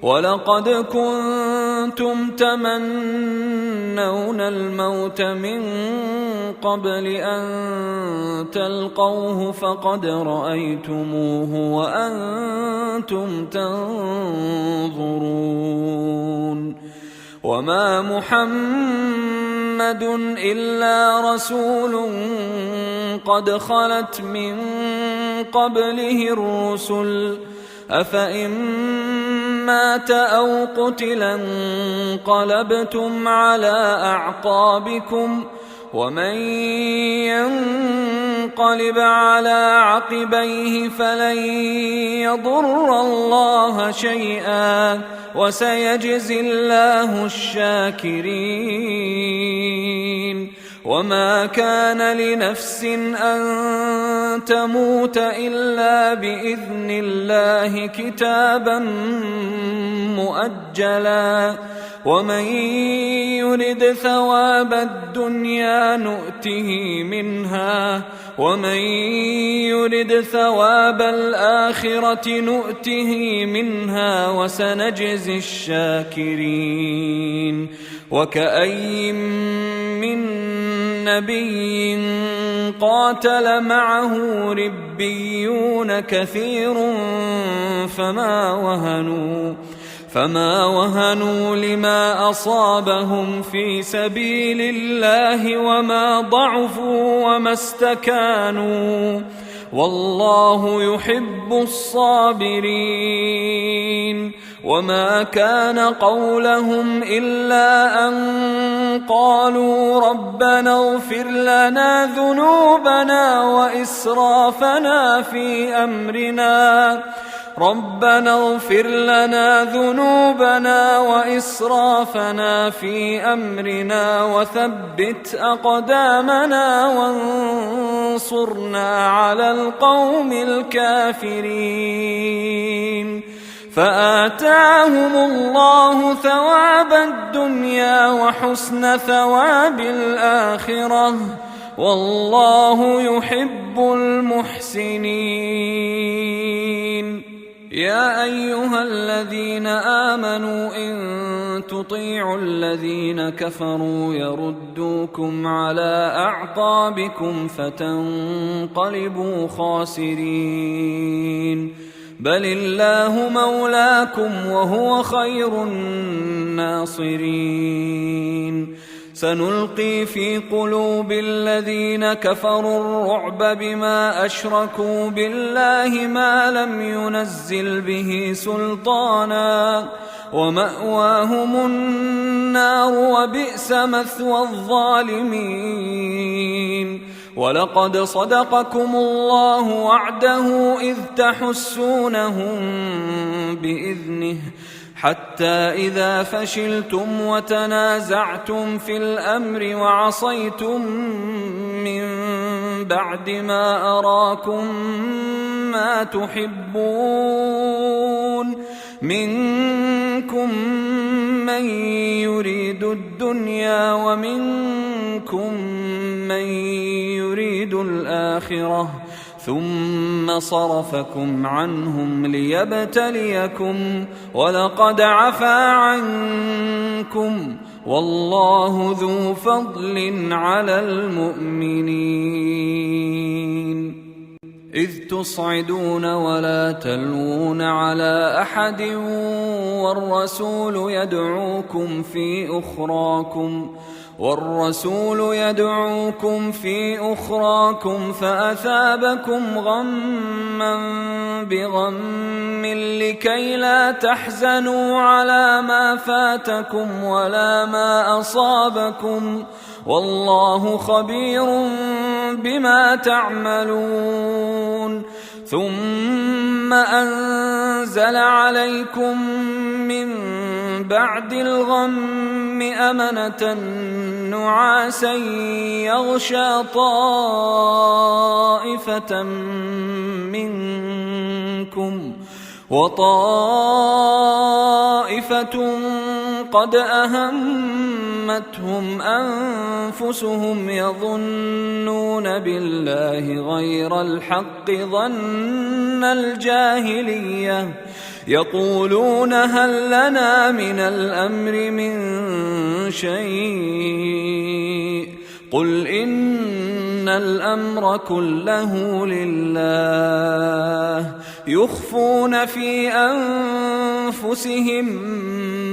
ولقد كنتم تمنون الموت من قبل أن تلقوه فقد رأيتموه وأنتم تنظرون وما محمد إلا رسول قد خلت من قبله الرسل أفإن مات أو قتل انقلبتم على أعقابكم ومن ينقلب على عقبيه فلن يضر الله شيئا وسيجزي الله الشاكرين وما كان لنفس أن تموت إلا بإذن الله كتابا مؤجلا ومن يرد ثواب الدنيا نؤته منها ومن يرد ثواب الآخرة نؤته منها وسنجزي الشاكرين. وكأي من نبي قاتل معه ربيون كثير فما وهنوا لما أصابهم في سبيل الله وما ضعفوا وما استكانوا والله يحب الصابرين. وما كان قولهم إلا أن قالوا ربنا اغفر لنا ذنوبنا وإسرافنا في أمرنا وثبت أقدامنا وانصرنا على القوم الكافرين. فآتاهم الله ثواب الدنيا وحسن ثواب الآخرة والله يحب المحسنين. يا أيها الذين آمنوا إن تطيعوا الذين كفروا يردوكم على أعقابكم فتنقلبوا خاسرين. بل الله مولاكم وهو خير الناصرين. سنلقي في قلوب الذين كفروا الرعب بما أشركوا بالله ما لم ينزل به سلطانا ومأواهم النار وبئس مثوى الظالمين. ولقد صدقكم الله وعده إذ تحسونهم بإذنه حتى إذا فشلتم وتنازعتم في الأمر وعصيتم من بعد ما أراكم ما تحبون منكم من يريد الدنيا ومنكم من يريد الآخرة ثم صرفكم عنهم ليبتليكم ولقد عفا عنكم والله ذو فضل على المؤمنين. إذ تصعدون ولا تلوون على أحد والرسول يدعوكم في أخراكم فأثابكم غما بغم لكي لا تحزنوا على ما فاتكم ولا ما أصابكم والله خبير بما تعملون. ثم أنزل عليكم من بعد الغم أمنة نعاسا يغشى طائفة منكم وطائفة قد أهمتهم أنفسهم يظنون بالله غير الحق ظن الجاهلية يقولون هل لنا من الأمر من شيء قل إن الأمر كله لله يخفون في أنفسهم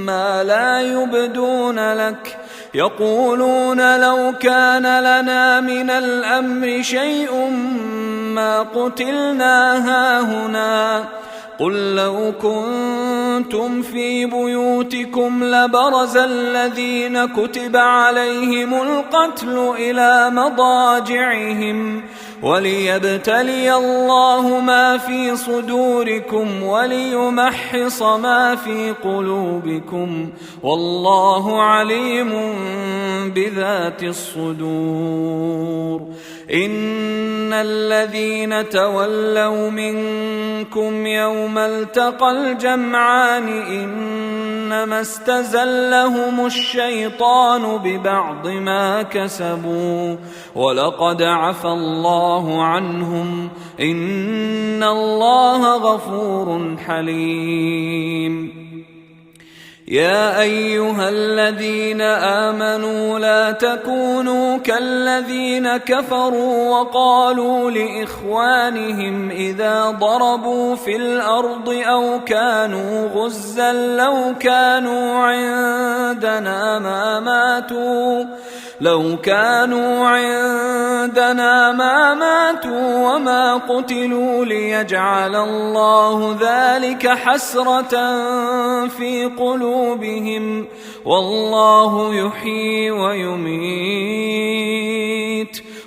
ما لا يبدون لك يقولون لو كان لنا من الأمر شيء ما قتلنا هاهنا قل لو كنتم في بيوتكم لبرز الذين كتب عليهم القتل إلى مضاجعهم وليبتلي الله ما في صدوركم وليمحص ما في قلوبكم، والله عليم بذات الصدور. إن الذين تولوا منكم يوم التقى الجمعان إنما استزلهم الشيطان ببعض ما كسبوا ولقد عفى الله عنهم إن الله غفور حليم. يا أيها الذين آمنوا لا تكونوا كالذين كفروا وقالوا لإخوانهم إذا ضربوا في الأرض أو كانوا غزا لو كانوا عندنا ما ماتوا وما قتلوا ليجعل الله ذلك حسرة في قلوبهم، والله يحيي ويميت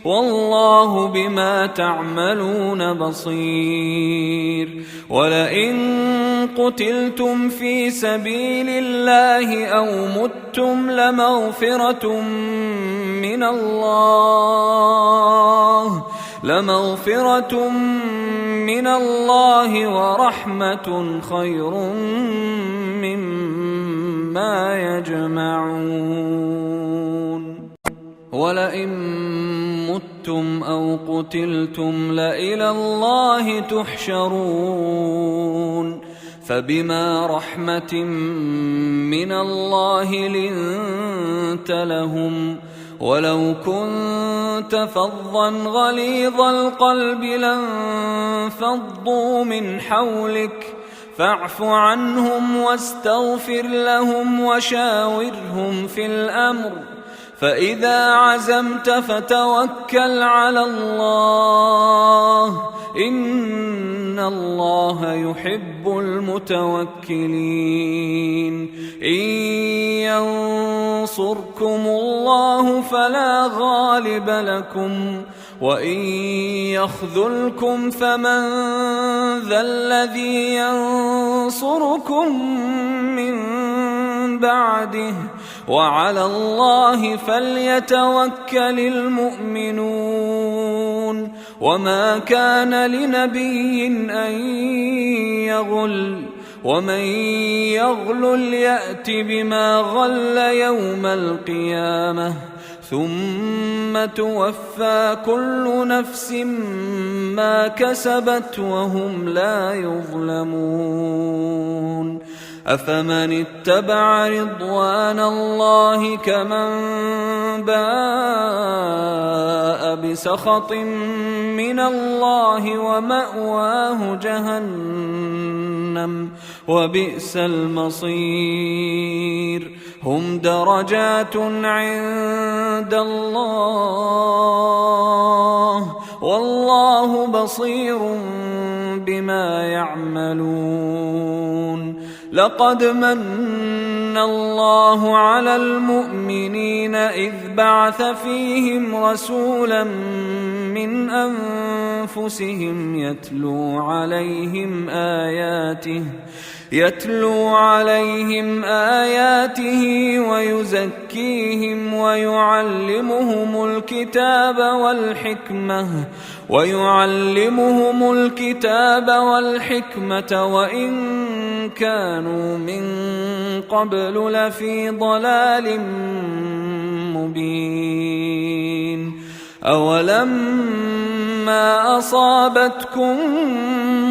والله بما تعملون بصير. ولئن قتلتم في سبيل الله أو متم لمغفرة من الله ورحمة خير مما يجمعون. ولئن متم أو قتلتم لإلى الله تحشرون. فبما رحمة من الله لنت لهم ولو كنت فظا غليظ القلب لانفضوا من حولك فاعف عنهم واستغفر لهم وشاورهم في الأمر، فإذا عزمت فتوكل على الله إن الله يحب المتوكلين. إن ينصركم الله فلا غالب لكم وإن يخذلكم فمن ذا الذي ينصركم من بعده وعلى الله فليتوكل المؤمنون. وما كان لنبي أن يغل ومن يغلل يأت بما غل يوم القيامة ثم توفى كل نفس ما كسبت وهم لا يظلمون. أفمن اتبع رضوان الله كمن باء بسخط من الله ومأواه جهنم وبئس المصير. هم درجات عند الله والله بصير بما يعملون. لقد من الله على المؤمنين إذ بعث فيهم رسولا من أنفسهم يتلو عليهم آياته ويزكيهم ويعلمهم الكتاب والحكمة وإن كانوا من قبل لفي ضلال مبين. أولما أصابتكم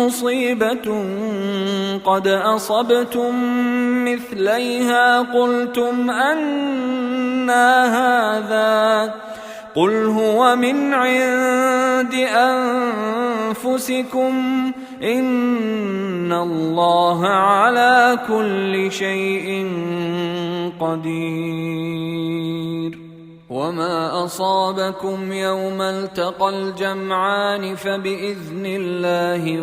مصيبة قد أصبتم مثليها قلتم أنى هذا قل هو من عند أنفسكم إن الله على كل شيء قدير. وما أصابكم يوم التقى الجمعان فبإذن الله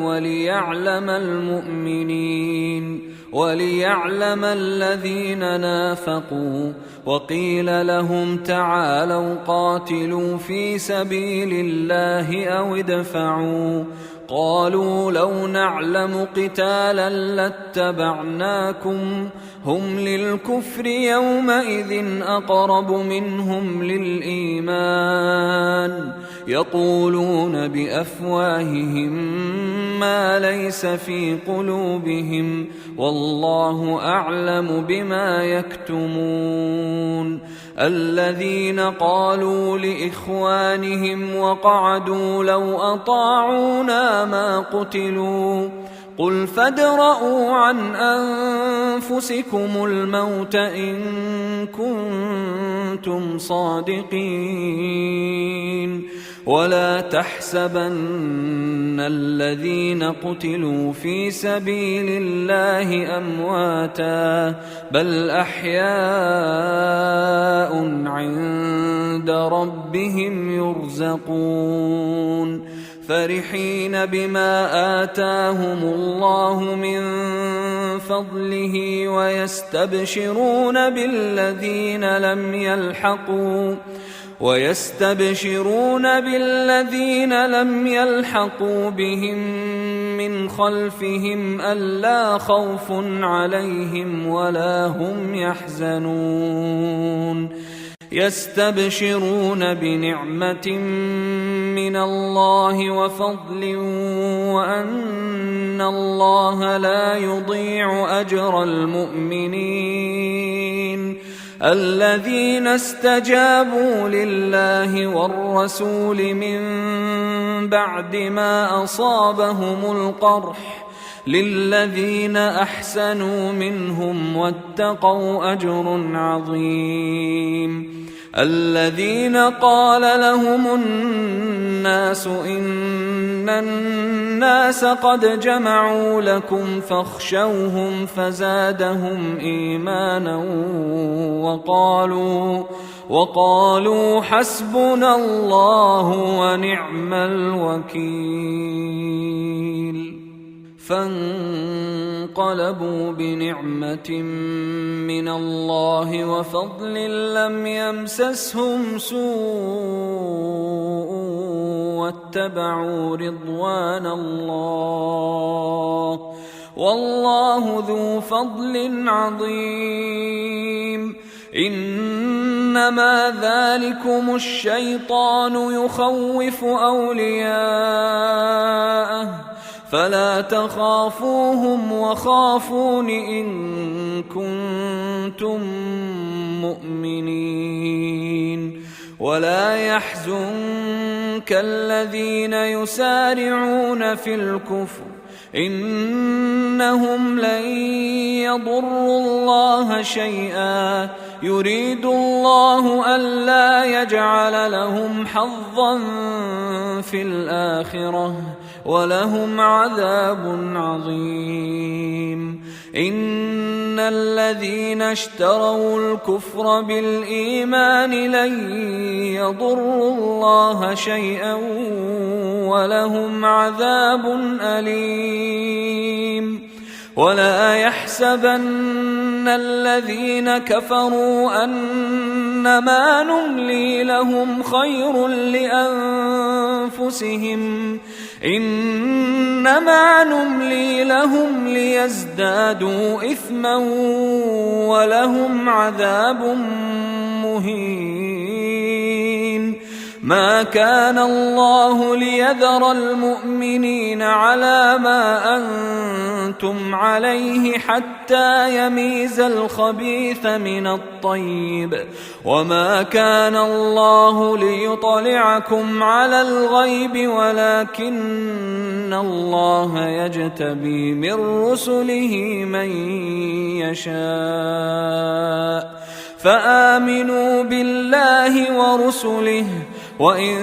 وليعلم الذين نافقوا. وقيل لهم تعالوا قاتلوا في سبيل الله أو ادفعوا. قالوا لو نعلم قتالا لاتبعناكم هم للكفر يومئذ أقرب منهم للإيمان يقولون بأفواههم ما ليس في قلوبهم والله أعلم بما يكتمون. الذين قالوا لإخوانهم وقعدوا لو أطاعونا ما قتلوا قل فادرءوا عن أنفسكم الموت إن كنتم صادقين. ولا تحسبن الذين قتلوا في سبيل الله أمواتا بل أحياء عند ربهم يرزقون فرحين بما آتاهم الله من فضله ويستبشرون بالذين لم يلحقوا بهم من خلفهم ألا خوف عليهم ولا هم يحزنون. يستبشرون بنعمة من الله وفضل وأن الله لا يضيع أجر المؤمنين. الذين استجابوا لله والرسول من بعد ما أصابهم القرح للذين أحسنوا منهم واتقوا أجر عظيم. الذين قال لهم الناس إن الناس قد جمعوا لكم فاخشوهم فزادهم إيمانا وقالوا حسبنا الله ونعم الوكيل. فانقلبوا بنعمة من الله وفضل لم يمسسهم سوء واتبعوا رضوان الله والله ذو فضل عظيم. إنما ذلكم الشيطان يخوف أولياءه فلا تخافوهم وخافون إن كنتم مؤمنين. ولا يحزنك الذين يسارعون في الكفر إنهم لن يضروا الله شيئا يريد الله ألا يجعل لهم حظا في الآخرة ولهم عذاب عظيم. إن الذين اشتروا الكفر بالإيمان لن يضروا الله شيئا ولهم عذاب أليم. ولا يحسبن الذين كفروا أنما نملي لهم خير لأنفسهم إنما نملي لهم ليزدادوا إثما ولهم عذاب مهين. ما كان الله ليذر المؤمنين على ما أنتم عليه حتى يميز الخبيث من الطيب وما كان الله ليطلعكم على الغيب ولكن الله يجتبي من رسله من يشاء فآمنوا بالله ورسله وإن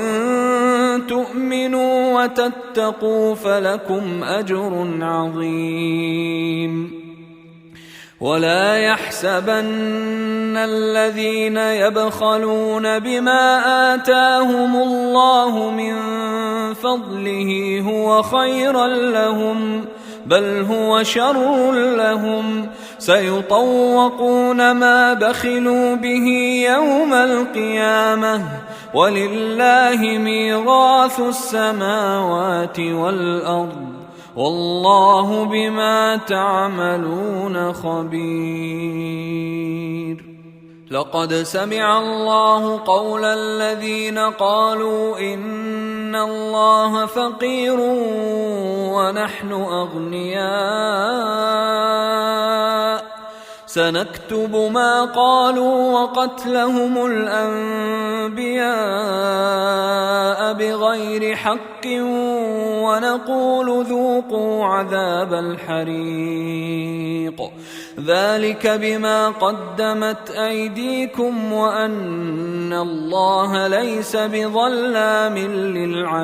تؤمنوا وتتقوا فلكم أجر عظيم. ولا يحسبن الذين يبخلون بما آتاهم الله من فضله هو خيرا لهم، بل هو شر لهم، سيطوقون ما بخلوا به يوم القيامة، ولله ميراث السماوات والأرض، والله بما تعملون خبير. لقد سمع الله قول الذين قالوا إن الله فقير ونحن أغنياء، سنكتب ما قالوا وقتلهم الأنبياء بغير حق، ونقول ذوقوا عذاب الحريق، ذلك بما قدمت أيديكم وأن الله ليس بظلام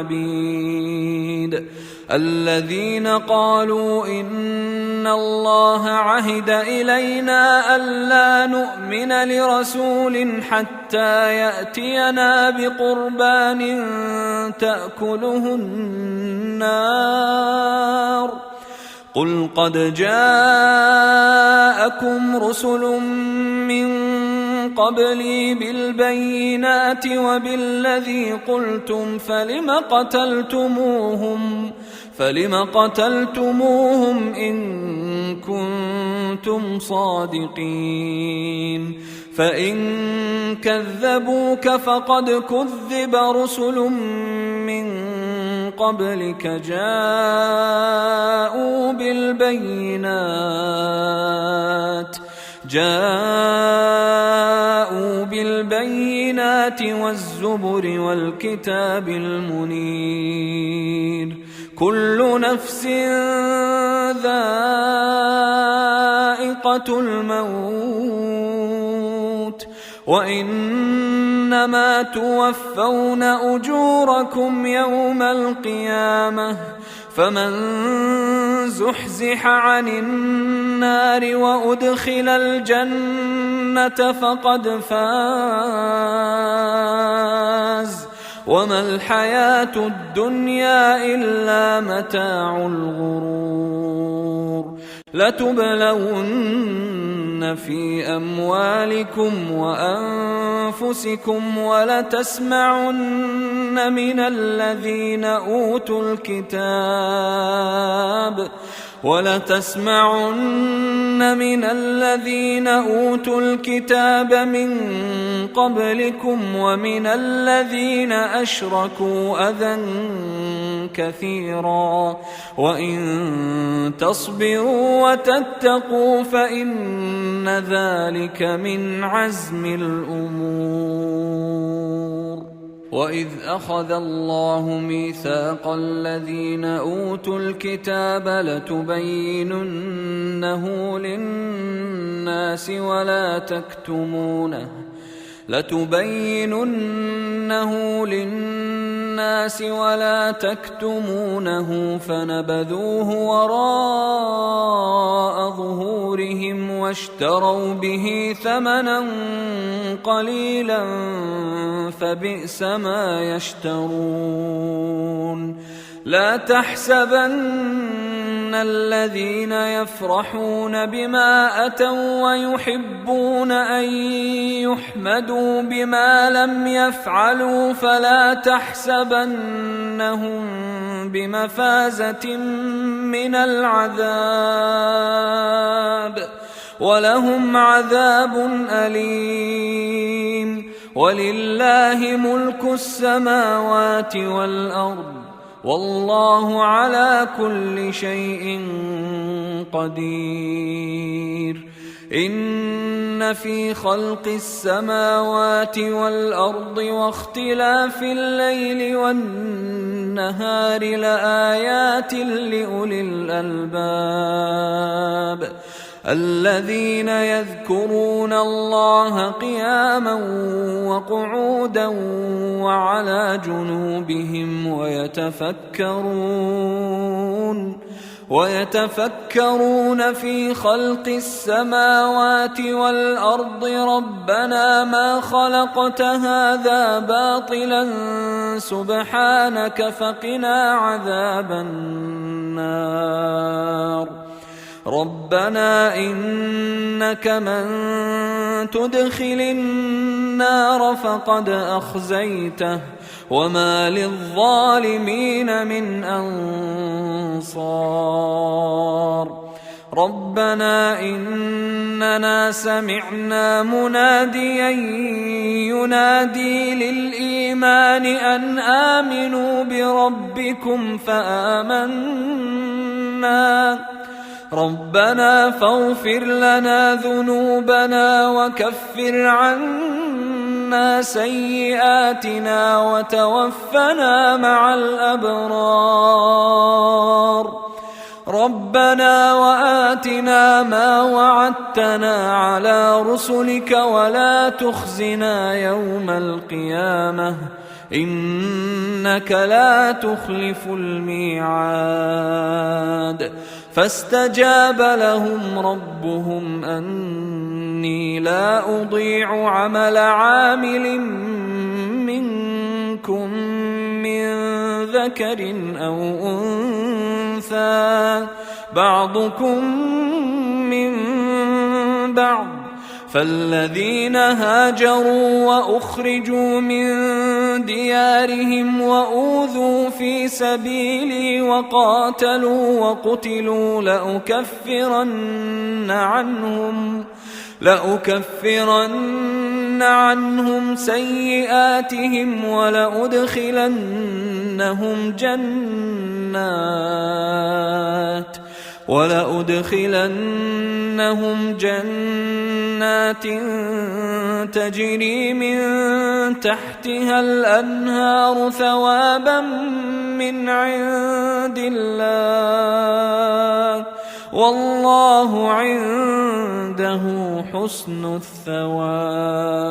للعبيد. الذين قالوا إن الله عهد إلينا ألا نؤمن لرسول حتى يأتينا بقربان تأكله النار، قل قد جاءكم رسل من قبلي بالبينات وبالذي قلتم فلم قتلتموهم إن كنتم صادقين، فإن كذبوك فقد كذب رسل من قبلك جاءوا بالبينات والزبر والكتاب المنير، كل نفس ذائقة الموت، وإنما توفون أجوركم يوم القيامة، فمن زحزح عن النار وأدخل الجنة فقد فاز، وما الحياة الدنيا إلا متاع الغرور. لتبلون في أموالكم وأنفسكم ولتسمعن من الذين أوتوا الكتاب من قبلكم ومن الذين أشركوا أذى كثيرا، وإن تصبروا وتتقوا فإن ذلك من عزم الأمور. وإذ أخذ الله ميثاق الذين أوتوا الكتاب لتبيننه للناس ولا تكتمونه فنبذوه وراء ظهورهم واشتروا به ثمنا قليلا فبئس ما يشترون. لا تحسبن الذين يفرحون بما أتوا ويحبون أن يحمدوا بما لم يفعلوا فلا تحسبنهم بمفازة من العذاب، ولهم عذاب أليم. ولله ملك السماوات والأرض، والله على كل شيء قدير. إن في خلق السماوات والأرض واختلاف الليل والنهار لآيات لأولي الألباب، الذين يذكرون الله قياما وقعودا وعلى جنوبهم ويتفكرون في خلق السماوات والأرض ربنا ما خلقت هذا باطلا سبحانك فقنا عذاب النار ربنا إنك من تدخل النار فقد أخزيته وما للظالمين من أنصار ربنا إننا سمعنا مناديا ينادي للإيمان أن آمنوا بربكم فآمنا ربنا فاغفر لنا ذنوبنا وكفر عنا سيئاتنا وتوفنا مع الأبرار ربنا وآتنا ما وعدتنا على رسلك ولا تخزنا يوم القيامة إنك لا تخلف الميعاد فاستجاب لهم ربهم أني لا أضيع عمل عامل منكم من ذكر أو أنثى بعضكم من بعض فالذين هاجروا وأخرجوا من ديارهم وأوذوا في سبيلي وقاتلوا وقتلوا لأكفرن عنهم سيئاتهم ولأدخلنهم جنات تجري من تحتها الأنهار ثوابا من عند الله والله عنده حسن الثواب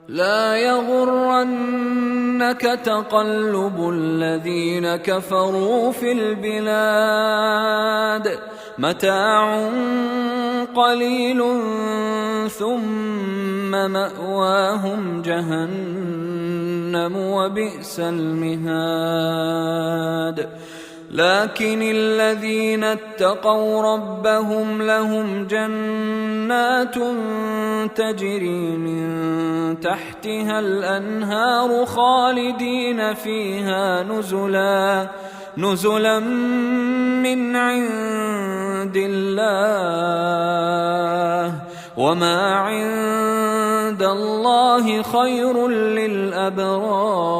لا يغرنك تقلب الذين كفروا في البلاد متاع قليل ثم مأواهم جهنم وبئس المهاد لكن الذين اتقوا ربهم لهم جنات تجري من تحتها الأنهار خالدين فيها نزلا من عند الله وما عند الله خير للأبرار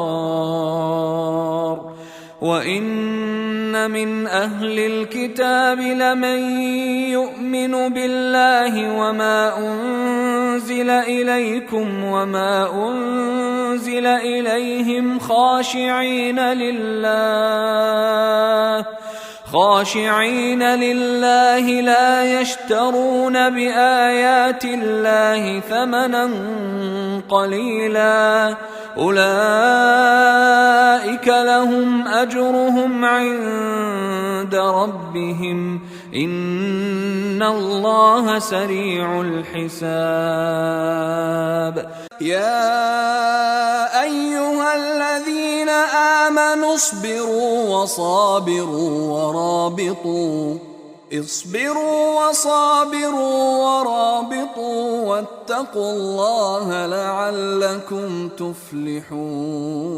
وإن من أهل الكتاب لمن يؤمن بالله وما أنزل إليكم وما أنزل إليهم خاشعين لله لا يشترون بآيات الله ثمنا قليلا أولئك لهم أجرهم عند ربهم إن الله سريع الحساب يا أيها الذين آمنوا اصبروا ورابطوا واتقوا الله لعلكم تفلحون